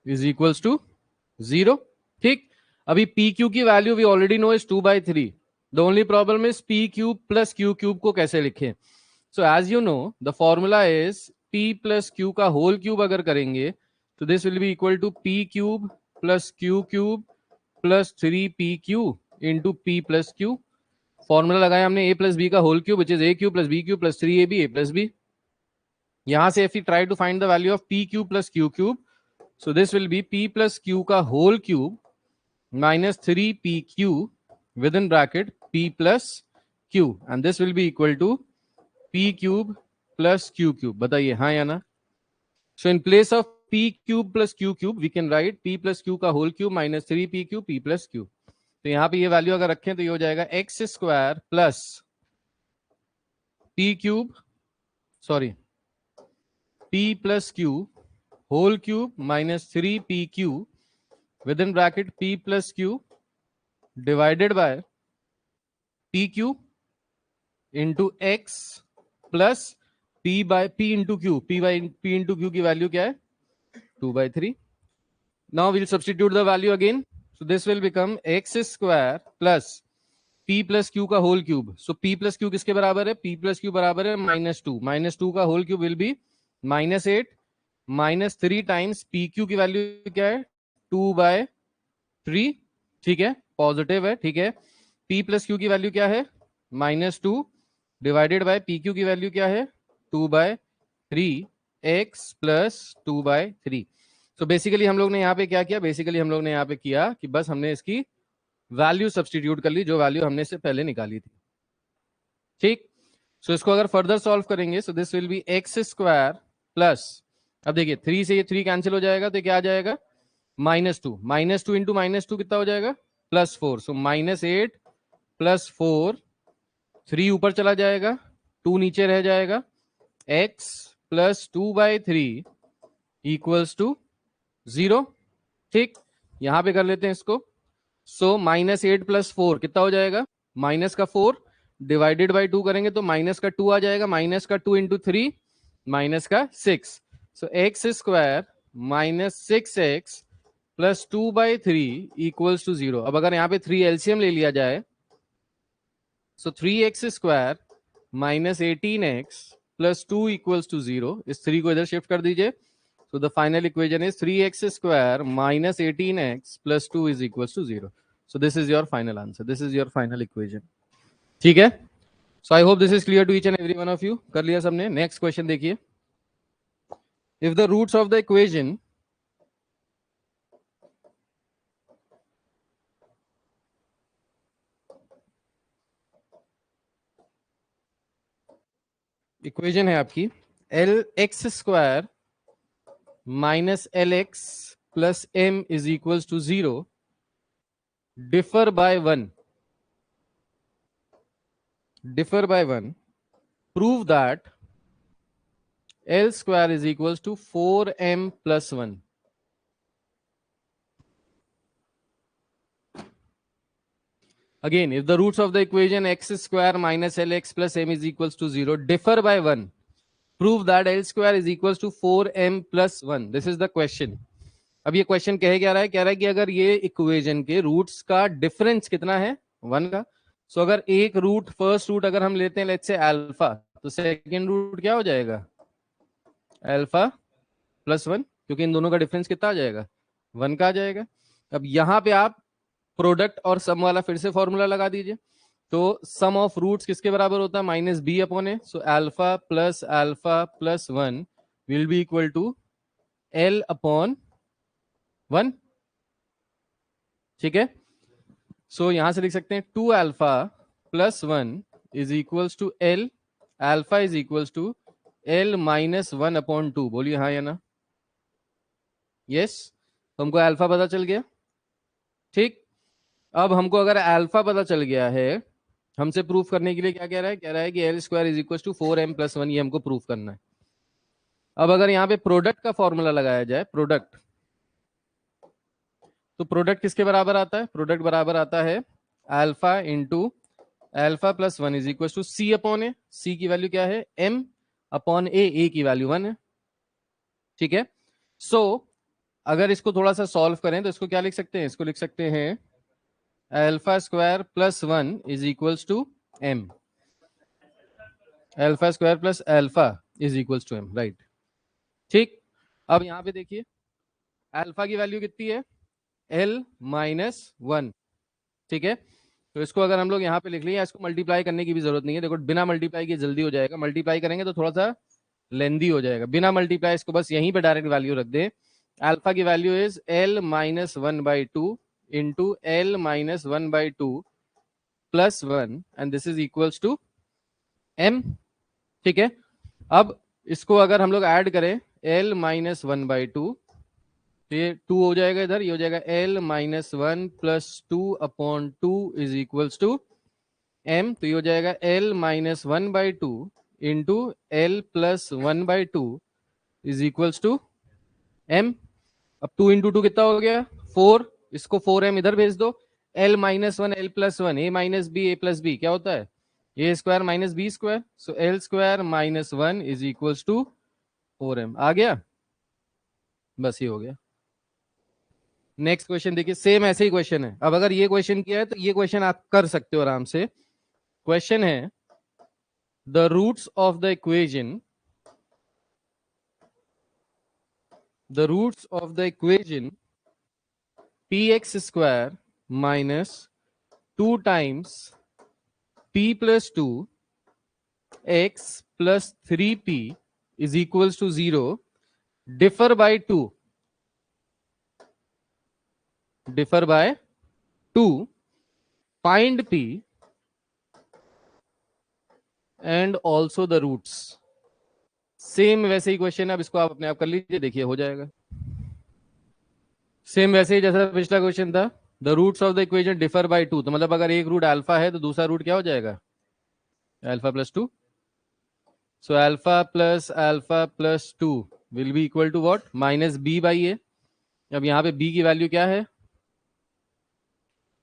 is equals to 0। ठीक, अभी पी क्यू की value we already know is 2/3। The only problem is p cube plus q cube को कैसे लिखें। So as you know the formula is p plus q का whole cube अगर करेंगे तो this will be equal to p cube plus q cube plus 3pq into p plus q. Formula लगाया हमने a plus b का whole cube which is a cube plus b cube plus 3ab a plus b। यहां से if you try to find the value of p cube plus q cube, so this will be p plus q का whole cube minus 3pq within bracket p plus q and this will be equal to p cube plus q cube। बताइए हाँ या ना? So in place of p cube plus q cube we can write p plus q का whole cube minus 3pq p plus q। तो यहाँ पे ये value अगर रखें तो ये हो जाएगा x square plus p cube sorry p plus q whole cube minus 3pq within bracket p plus q divided by pq into x plus p by p into q। p by p into q की value क्या है? 2/3। now we'll substitute the value again, so this will become x square plus p plus q का whole cube। so p plus q किसके बराबर है? p plus q बराबर है -2, -2 का whole cube will be -8 minus 3 times P q की value क्या है? 2/3। ठीक है, पॉजिटिव है, ठीक है। p प्लस क्यू की वैल्यू क्या है? -2 डिवाइडेड बाय पी क्यू की वैल्यू क्या है? 2/3 x प्लस 2/3। सो बेसिकली हम लोग ने यहाँ पे क्या किया? बेसिकली हम लोग ने यहाँ पे किया कि बस हमने इसकी वैल्यू सब्सटीट्यूट कर ली जो वैल्यू हमने इससे पहले निकाली थी। ठीक, सो इसको अगर फर्दर सॉल्व करेंगे so this will be x square plus, अब देखिए 3 से ये 3 कैंसिल हो जाएगा तो क्या आ जाएगा? -2 इंटू -2 कितना हो जाएगा? +4। सो -8 प्लस 4, 3 ऊपर चला जाएगा, 2 नीचे रह जाएगा, x प्लस 2/3 इक्वल्स टू 0। ठीक, यहां पे कर लेते हैं इसको। सो -8 प्लस 4 कितना हो जाएगा? माइनस का 4 डिवाइडेड बाई 2 करेंगे तो माइनस का 2 आ जाएगा, माइनस का 2 इंटू 3 माइनस का 6। So x square minus 6x plus 2/3 equals to 0। अब अगर यहाँ पे 3 एलसीएम ले लिया जाए so 3x square minus 18x plus 2 equals to 0। इस 3 को इधर शिफ्ट कर दीजिए, so the final equation is 3x square minus 18x plus 2 is equals to 0। so this is your final answer, this is your final equation। ठीक है, so I hope this is clear to each and every one of you। कर लिया सबने? next question देखिए, if the roots of the equation है आपकी lx square minus lx plus m is equals to 0 differ by 1, prove that L square is equals to 4m plus 1। Again, if the roots of the equation x square minus lx plus m is equals to 0 differ by 1, prove that L square is equals to 4m plus 1। This is the question। अब ये question कह क्या रहा है? कह रहा है कि अगर ये इक्वेशन के रूट्स का डिफरेंस कितना है? 1 का। सो अगर एक रूट, फर्स्ट रूट अगर हम लेते हैं लेट्स से अल्फा, तो सेकंड रूट क्या हो जाएगा? अल्फा प्लस 1, क्योंकि इन दोनों का डिफरेंस कितना आ जाएगा? 1 का आ जाएगा। अब यहां पे आप प्रोडक्ट और सम वाला फिर से फॉर्मूला लगा दीजिए, तो सम ऑफ रूट्स किसके बराबर होता है? -b upon a. So alpha plus 1 will be equal to l upon 1। ठीक है, सो यहां से लिख सकते हैं 2 alpha plus 1 is equals to l alpha is equals to L minus 1/2। बोलिए हाँ या ना? यस, हमको अल्फा पता चल गया। ठीक, अब हमको अगर अल्फा पता चल गया है, हमसे प्रूफ करने के लिए क्या कह रहा है? कह रहा है कि L square is equal to 4m+1, ये हमको प्रूफ करना है। अब अगर यहाँ पे प्रोडक्ट का फॉर्मूला लगाया जाए, प्रोडक्ट, तो प्रोडक्ट किसके बराबर आता है? प्रोडक्ट बराबर आता है alpha into alpha plus 1 is equal to C upon A. C की वैल्यू क्या है? m अपॉन ए की वैल्यू 1 है। ठीक है, सो अगर इसको थोड़ा सा सॉल्व करें तो इसको क्या लिख सकते हैं? इसको लिख सकते हैं alpha square plus 1 is equals to m। Alpha square plus alpha is equals to m, right. ठीक, अब यहां पे देखिए अल्फा की वैल्यू कितनी है? l minus 1। ठीक है, तो इसको अगर हम लोग यहाँ पे लिख लें, इसको मल्टीप्लाई करने की भी जरूरत नहीं है। देखो बिना मल्टीप्लाई के जल्दी हो जाएगा, मल्टीप्लाई करेंगे तो थोड़ा सा लेंदी हो जाएगा। बिना मल्टीप्लाई इसको बस यहीं पे डायरेक्ट वैल्यू रख दे। अल्फा की value is l minus 1/2 into L minus 1/2 plus 1 and this is equals to m। ठीक है, अब इसको अगर हम लोग ऐड करें l माइनस 1/2, तो ये 2 हो जाएगा इधर, ये हो जाएगा l minus 1 plus 2/2 is equals to m। तो ये हो जाएगा l minus 1/2 into l plus 1/2 is equals to m। अब 2 इंटू 2 कितना हो गया? 4। इसको 4m इधर भेज दो। l minus 1 l plus 1 a minus B a plus B क्या होता है? A square minus B square. So L square minus 1 is equals to 4m। आ गया? बस ये हो गया। नेक्स्ट क्वेश्चन देखिए, सेम ऐसे ही क्वेश्चन है। अब अगर ये क्वेश्चन किया है तो ये क्वेश्चन आप कर सकते हो आराम से। क्वेश्चन है the roots of the equation, the roots of the equation px square minus 2 times p plus 2 x plus 3p is equals to 0 differ by 2, differ by 2, find p and also the roots। Same वैसे ही question है, अब इसको आप अपने आप कर लीजिए, देखिए हो जाएगा। सेम वैसे ही जैसा पिछला क्वेश्चन था, the roots of the equation differ by 2, तो मतलब अगर एक रूट अल्फा है तो दूसरा रूट क्या हो जाएगा? Alpha plus 2। So alpha plus 2 will be equal to what? Minus b by a। अब यहाँ पे b की वैल्यू क्या है?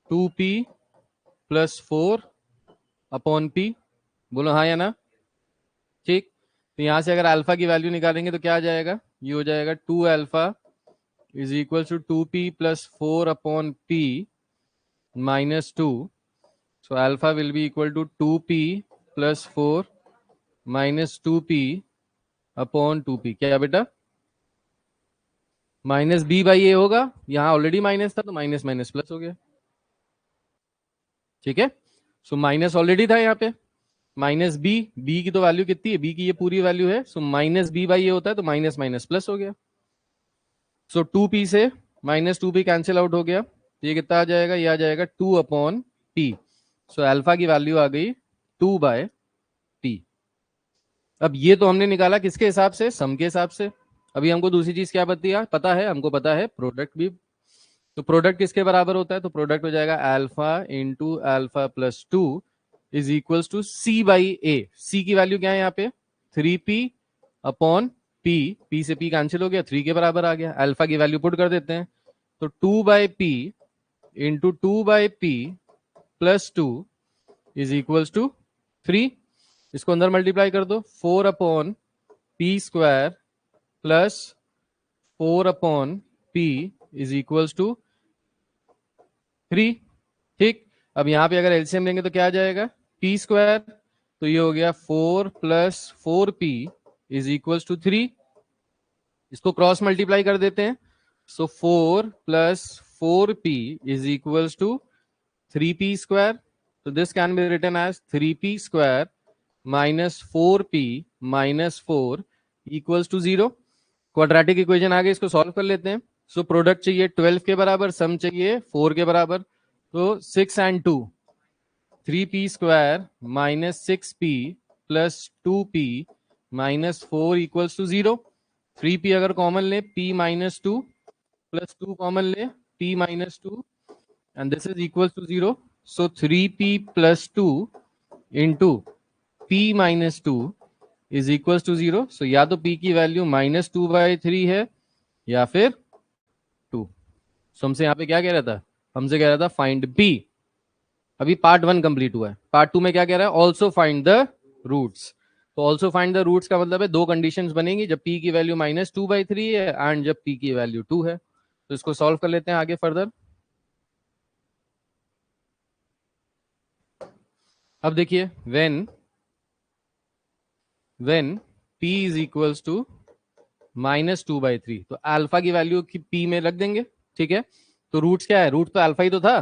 2p plus 4 upon p। बोलो हाँ या ना? ठीक, तो यहाँ से अगर अल्फा की वैल्यू निकालेंगे तो क्या आ जाएगा? ये हो जाएगा 2 alpha is equal to 2p plus 4 upon p minus 2। So alpha will be equal to 2p plus 4 minus 2p upon 2p। क्या बेटा? माइनस बी बाई ए होगा, यहां ऑलरेडी माइनस था तो माइनस माइनस प्लस हो गया। ठीक है, सो माइनस ऑलरेडी था यहाँ पे, माइनस बी, बी की तो वैल्यू कितनी है? बी की ये पूरी वैल्यू है, सो माइनस बी बाई ए होता है तो माइनस माइनस प्लस हो गया। सो 2p से माइनस 2p कैंसिल आउट हो गया, तो ये कितना आ जाएगा? ये आ जाएगा 2 अपॉन पी। सो अल्फा की वैल्यू आ गई 2 बाय पी। अब ये तो हमने निकाला किसके हिसाब से? सम के हिसाब से। अभी हमको दूसरी चीज क्या पता है? हमको पता है प्रोडक्ट भी। तो प्रोडक्ट किसके बराबर होता है? तो प्रोडक्ट हो जाएगा alpha into alpha plus 2 is equals to C by A. C की वैल्यू क्या है यहाँ पे? 3p upon p। p से p कैंसिल हो गया, 3 के बराबर आ गया। अल्फा की वैल्यू पुट कर देते हैं, तो 2 by P into 2 by P plus 2 is equals to 3। इसको अंदर मल्टीप्लाई कर दो, 4 upon P square plus 4 upon P is equals to 3। ठीक, अब यहां पे अगर एलसीएम लेंगे तो क्या आ जाएगा? पी स्क्वायर, तो ये हो गया 4 plus 4p is equals to 3। इसको क्रॉस मल्टीप्लाई कर देते हैं, so 4 plus 4p is equals to 3p square. तो this can be written as 3p square minus 4p minus 4 equals to 0। Quadratic equation आ गई, इसको सॉल्व कर लेते हैं। सो प्रोडक्ट चाहिए 12 के बराबर, सम चाहिए 4 के बराबर, तो 6 and 2 3p square minus 6p plus 2p minus 4 equals to 0। 3p अगर कॉमन ले p माइनस 2 प्लस 2 कॉमन ले p minus 2 and this is equals to 0। So 3p plus 2 into p minus 2 is equals to 0। So या तो p की value minus 2/3 है या फिर 2। सो हमसे यहाँ पे क्या कह रहा था, हमसे कह रहा था फाइंड p। अभी पार्ट 1 कंप्लीट हुआ है, पार्ट 2 में क्या कह रहा है, ऑल्सो फाइंड द रूट्स। तो ऑल्सो फाइंड द रूट्स का मतलब है दो कंडीशंस बनेंगी, जब p की वैल्यू माइनस 2/3 है एंड जब p की वैल्यू 2 है। तो इसको सॉल्व कर लेते हैं आगे फर्दर। अब देखिए when p is equals to minus 2/3, तो अल्फा की वैल्यू की p में रख देंगे, ठीक है। तो रूट्स क्या है, रूट तो अल्फा ही तो था,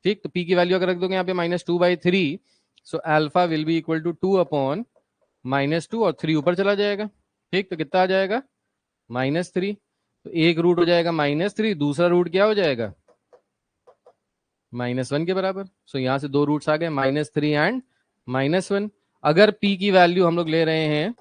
ठीक। तो p की वैल्यू अगर रख दोगे यहाँ पे minus 2/3, so alpha will be equal to 2 upon minus 2 और 3 ऊपर चला जाएगा, ठीक। तो कितना आ जाएगा -3। तो एक रूट हो जाएगा -3, दूसरा रूट क्या हो जाएगा -1 के बराबर। सो यहां से दो रूट्स आ गए -3 एंड -1। अगर p की वैल्यू हम लोग ले रहे हैं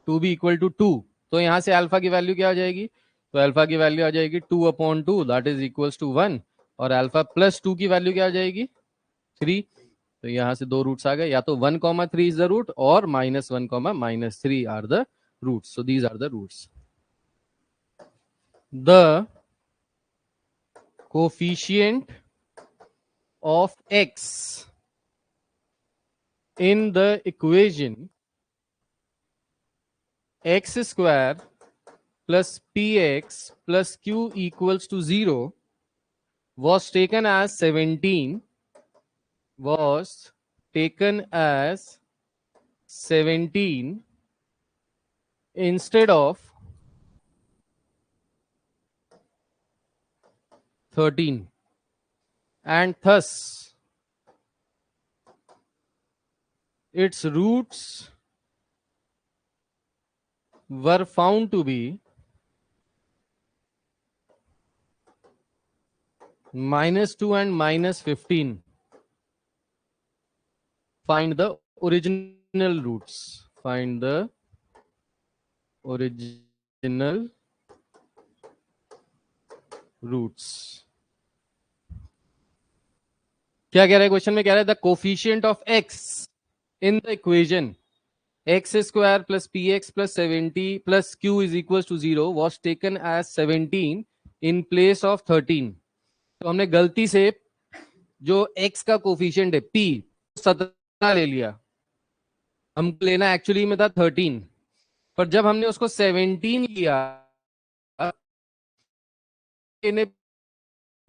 टू बी इक्वल टू 2, तो यहां से अल्फा की वैल्यू क्या आ जाएगी, तो अल्फा की वैल्यू आ जाएगी 2/2 दैट इज इक्वल्स टू 1। और अल्फा प्लस 2 की वैल्यू क्या आ जाएगी 3। तो यहां से दो रूट्स आ गए, या तो 1,3 इज द रूट और -1, -3 are the roots. So these are the roots. The coefficient of x in the equation x square plus px plus q equals to 0 was taken as 17 instead of 13, and thus its roots were found to be -2 and -15. Find the original roots. Find the original roots. क्या कह रहा है question में, कह रहा है the coefficient of x in the equation x square plus P X plus 70 plus q is equal to 0 was taken as 17 in place of 13। तो हमने गलती से जो x का कोफिशिएंट है p 17 ले लिया, हमको लेना एक्चुअली में था 13, पर जब हमने उसको 17 लिया लेने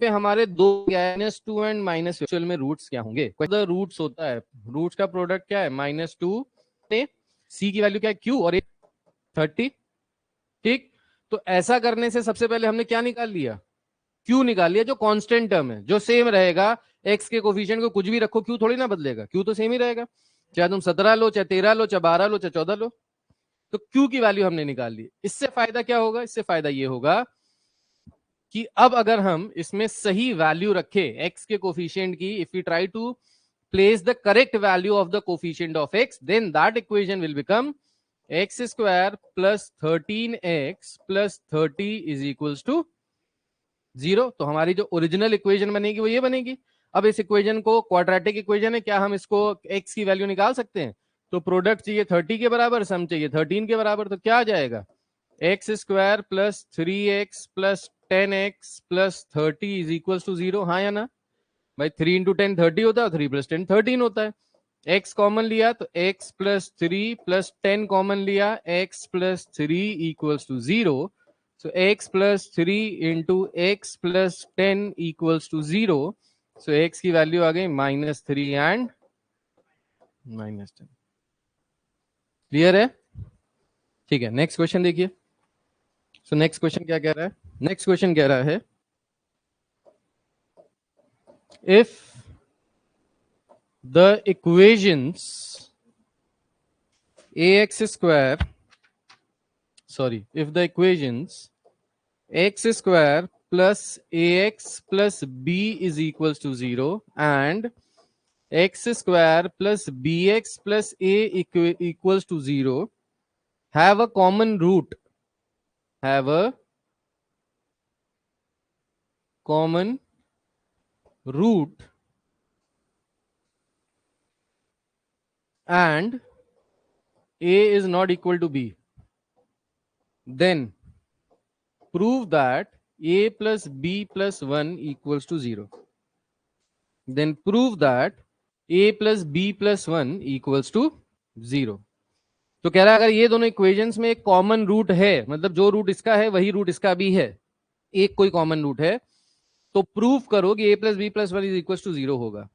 पे हमारे दो -2 एंड -2 में रूट्स क्या होंगे, रूट्स होता है, रूट्स का प्रोडक्ट क्या है -2 से c की वैल्यू क्या है q और 30, ठीक। तो ऐसा करने से सबसे पहले हमने क्या निकाल लिया, q निकाल लिया, जो कांस्टेंट टर्म है, जो सेम रहेगा। x के कोफिशिएंट को कुछ भी रखो q थोड़ी ना बदलेगा, q तो सेम ही रहेगा, चाहे तुम 17 लो, चाहे 13 लो, चाहे 12 लो, चाहे 14 लो। तो q की वैल्यू हमने निकाल ली। इससे फायदा क्या होगा, इससे फायदा ये होगा कि अब अगर हम इसमें सही वैल्यू रखें x के कोफिशिएंट की, if you try to place the correct value of the coefficient of x, then that equation will become x square plus 13x plus 30 is equals to 0। तो हमारी जो ओरिजिनल इक्वेशन बनेगी वो ये बनेगी। अब इस इक्वेशन को क्वाड्रेटिक इक्वेशन है, क्या हम इसको x की वैल्यू निकाल सकते हैं, तो प्रोडक्ट चाहिए 30 के बराबर, सम चाहिए 13 के बराबर। तो क्या आ जाएगा x square plus 3x plus 10x plus 30 is equal to 0। हाँ या ना भाई, 3 इंटू 10 30 होता है, 3 प्लस 10 13 होता है। x कॉमन लिया तो x प्लस 3 प्लस 10 कॉमन लिया, x plus 3 equals to 0। So x plus 3 into x plus 10 equals to 0। So x की वैल्यू आ गई -3 एंड -10। क्लियर है, ठीक है। नेक्स्ट क्वेश्चन देखिए। सो नेक्स्ट क्वेश्चन क्या कह रहा है, नेक्स्ट क्वेश्चन कह रहा है if the equations ax square, if the equations x square plus ax plus b is equals to 0 and X square plus B x plus A equals to 0 have a common root, have a common root and a is not equal to b, then prove that a plus b plus 1 equals to 0. Then prove that a plus b plus 1 equals to 0. तो कह रहा है अगर ये दोनों equations में एक common root है, मतलब जो रूट इसका है वही रूट इसका भी है, एक कोई कॉमन रूट है, तो प्रूव करो कि a plus B plus 1 is equal to 0 होगा.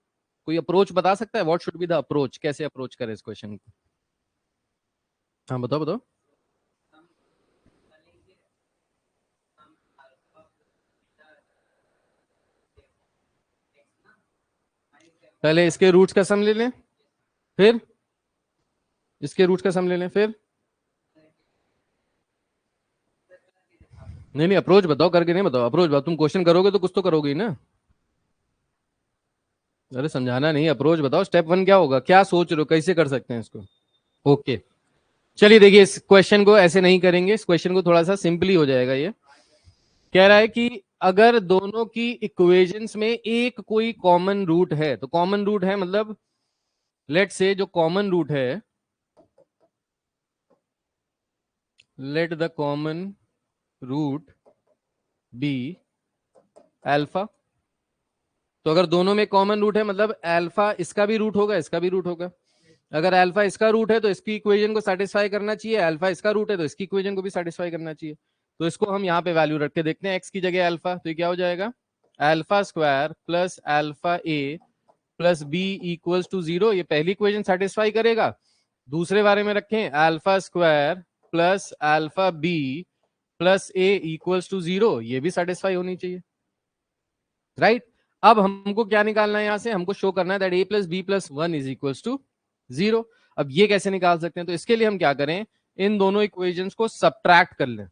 कोई अप्रोच बता सकता है? What should be the approach, कैसे अप्रोच करें इस क्वेश्चन को? हाँ बताओ बताओ. पहले इसके रूट्स का सम ले लें, फिर इसके रूट्स का सम ले लें, फिर नहीं अप्रोच बताओ, करके नहीं बताओ, अप्रोच बताओ. तुम क्वेश्चन करोगे तो कुछ तो करोगे ही ना. अरे समझाना नहीं, अप्रोच बताओ. स्टेप 1 क्या होगा, क्या सोच रहे हो, कैसे कर सकते हैं इसको? ओके चलिए देखिए, इस क्वेश्चन को ऐसे नहीं करेंगे, इस क्वेश्चन को थोड़ा सा सिंपली हो जाएगा. ये कह रहा है कि अगर दोनों की इक्वेशंस में एक कोई कॉमन रूट है, तो कॉमन रूट है मतलब लेट से जो कॉमन रूट है, let the common root be alpha. तो अगर दोनों में कॉमन रूट है मतलब अल्फा इसका भी रूट होगा, इसका भी रूट होगा. अगर अल्फा इसका रूट है तो इसकी इक्वेशन को सेटिस्फाई करना चाहिए, अल्फा इसका रूट है तो इसकी इक्वेशन को भी सेटिस्फाई करना चाहिए. तो इसको हम यहाँ पे वैल्यू रख के देखते हैं, एक्स की जगह अल्फा, तो ये क्या हो जाएगा, alpha square plus alpha A plus B equals to 0. ये पहली इक्वेशन सेटिस्फाई करेगा. दूसरे बारे में रखें, alpha square plus alpha B plus A equals to 0, ये भी सेटिस्फाई होनी चाहिए, राइट. अब हमको क्या निकालना है यहां से, हमको शो करना है that a plus B plus 1 is equals to 0. अब ये कैसे निकाल सकते हैं, तो इसके लिए हम क्या करें, इन दोनों इक्वेशंस को सब्ट्रैक्ट कर लें.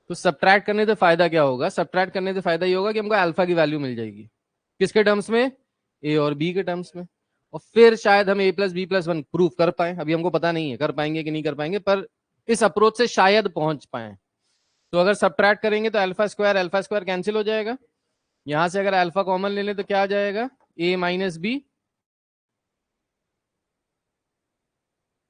तो सब्ट्रैक्ट करने से फायदा क्या होगा, सब्ट्रैक्ट करने से फायदा ये होगा कि हमको अल्फा की वैल्यू मिल जाएगी. किसके टर्म्स में, ए और बी के टर्म्स में. और फिर शायद हम a plus B plus 1 proof कर पाए, अभी हमको पता नहीं है कर पाएंगे कि नहीं कर पाएंगे, पर इस अप्रोच से शायद पहुंच पाए. तो अगर सब्ट्रैक्ट करेंगे तो अल्फा स्क्वायर कैंसिल हो जाएगा. यहां से अगर अल्फा कॉमन ले लें तो क्या आ जाएगा, a माइनस बी,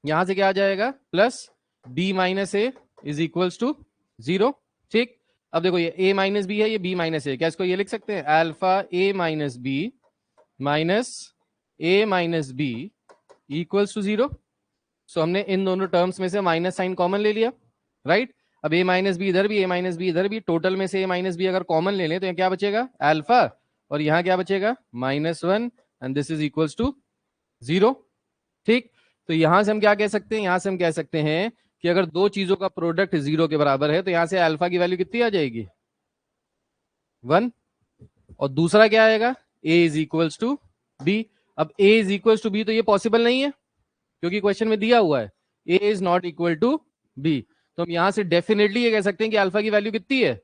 यहां से क्या आ जाएगा plus b minus A is equals to 0. ठीक. अब देखो ये a माइनस बी है, ये b माइनस ए, क्या इसको ये लिख सकते हैं, alpha a minus B minus a minus B equals to 0. So हमने इन दोनों टर्म्स में से माइनस साइन कॉमन ले लिया, राइट. अब a माइनस बी इधर भी, a माइनस बी इधर भी, टोटल में से a माइनस बी अगर कॉमन ले लें तो क्या बचेगा, अल्फा, और यहाँ क्या बचेगा -1, and this is equals to 0. ठीक. तो यहां से हम क्या कह सकते हैं, यहां से हम कह सकते हैं कि अगर दो चीजों का प्रोडक्ट 0 के बराबर है तो यहां से अल्फा की वैल्यू कितनी आ जाएगी, 1. और दूसरा क्या आएगा, a is equals to B. अब a is equals to B तो ये पॉसिबल नहीं है क्योंकि क्वेश्चन में दिया हुआ है a is not equal to b. तो हम यहां से डेफिनेटली ये कह सकते हैं कि अल्फा की वैल्यू कितनी है,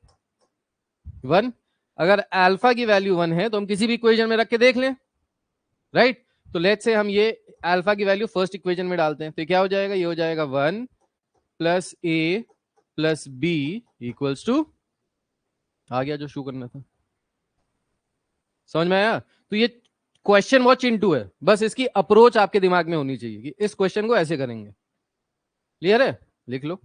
1. अगर अल्फा की वैल्यू 1 है तो हम किसी भी इक्वेशन में रख के देख लें, राइट. तो लेट्स से हम ये अल्फा की वैल्यू फर्स्ट इक्वेशन में डालते हैं, तो क्या हो जाएगा, ये हो जाएगा 1 plus A plus B equals to, आ गया जो शो करना था, समझ में आया. तो ये क्वेश्चन बहुत चिंटू है, बस इसकी अप्रोच आपके दिमाग में होनी चाहिए कि इस क्वेश्चन को ऐसे करेंगे. क्लियर है, लिख लो.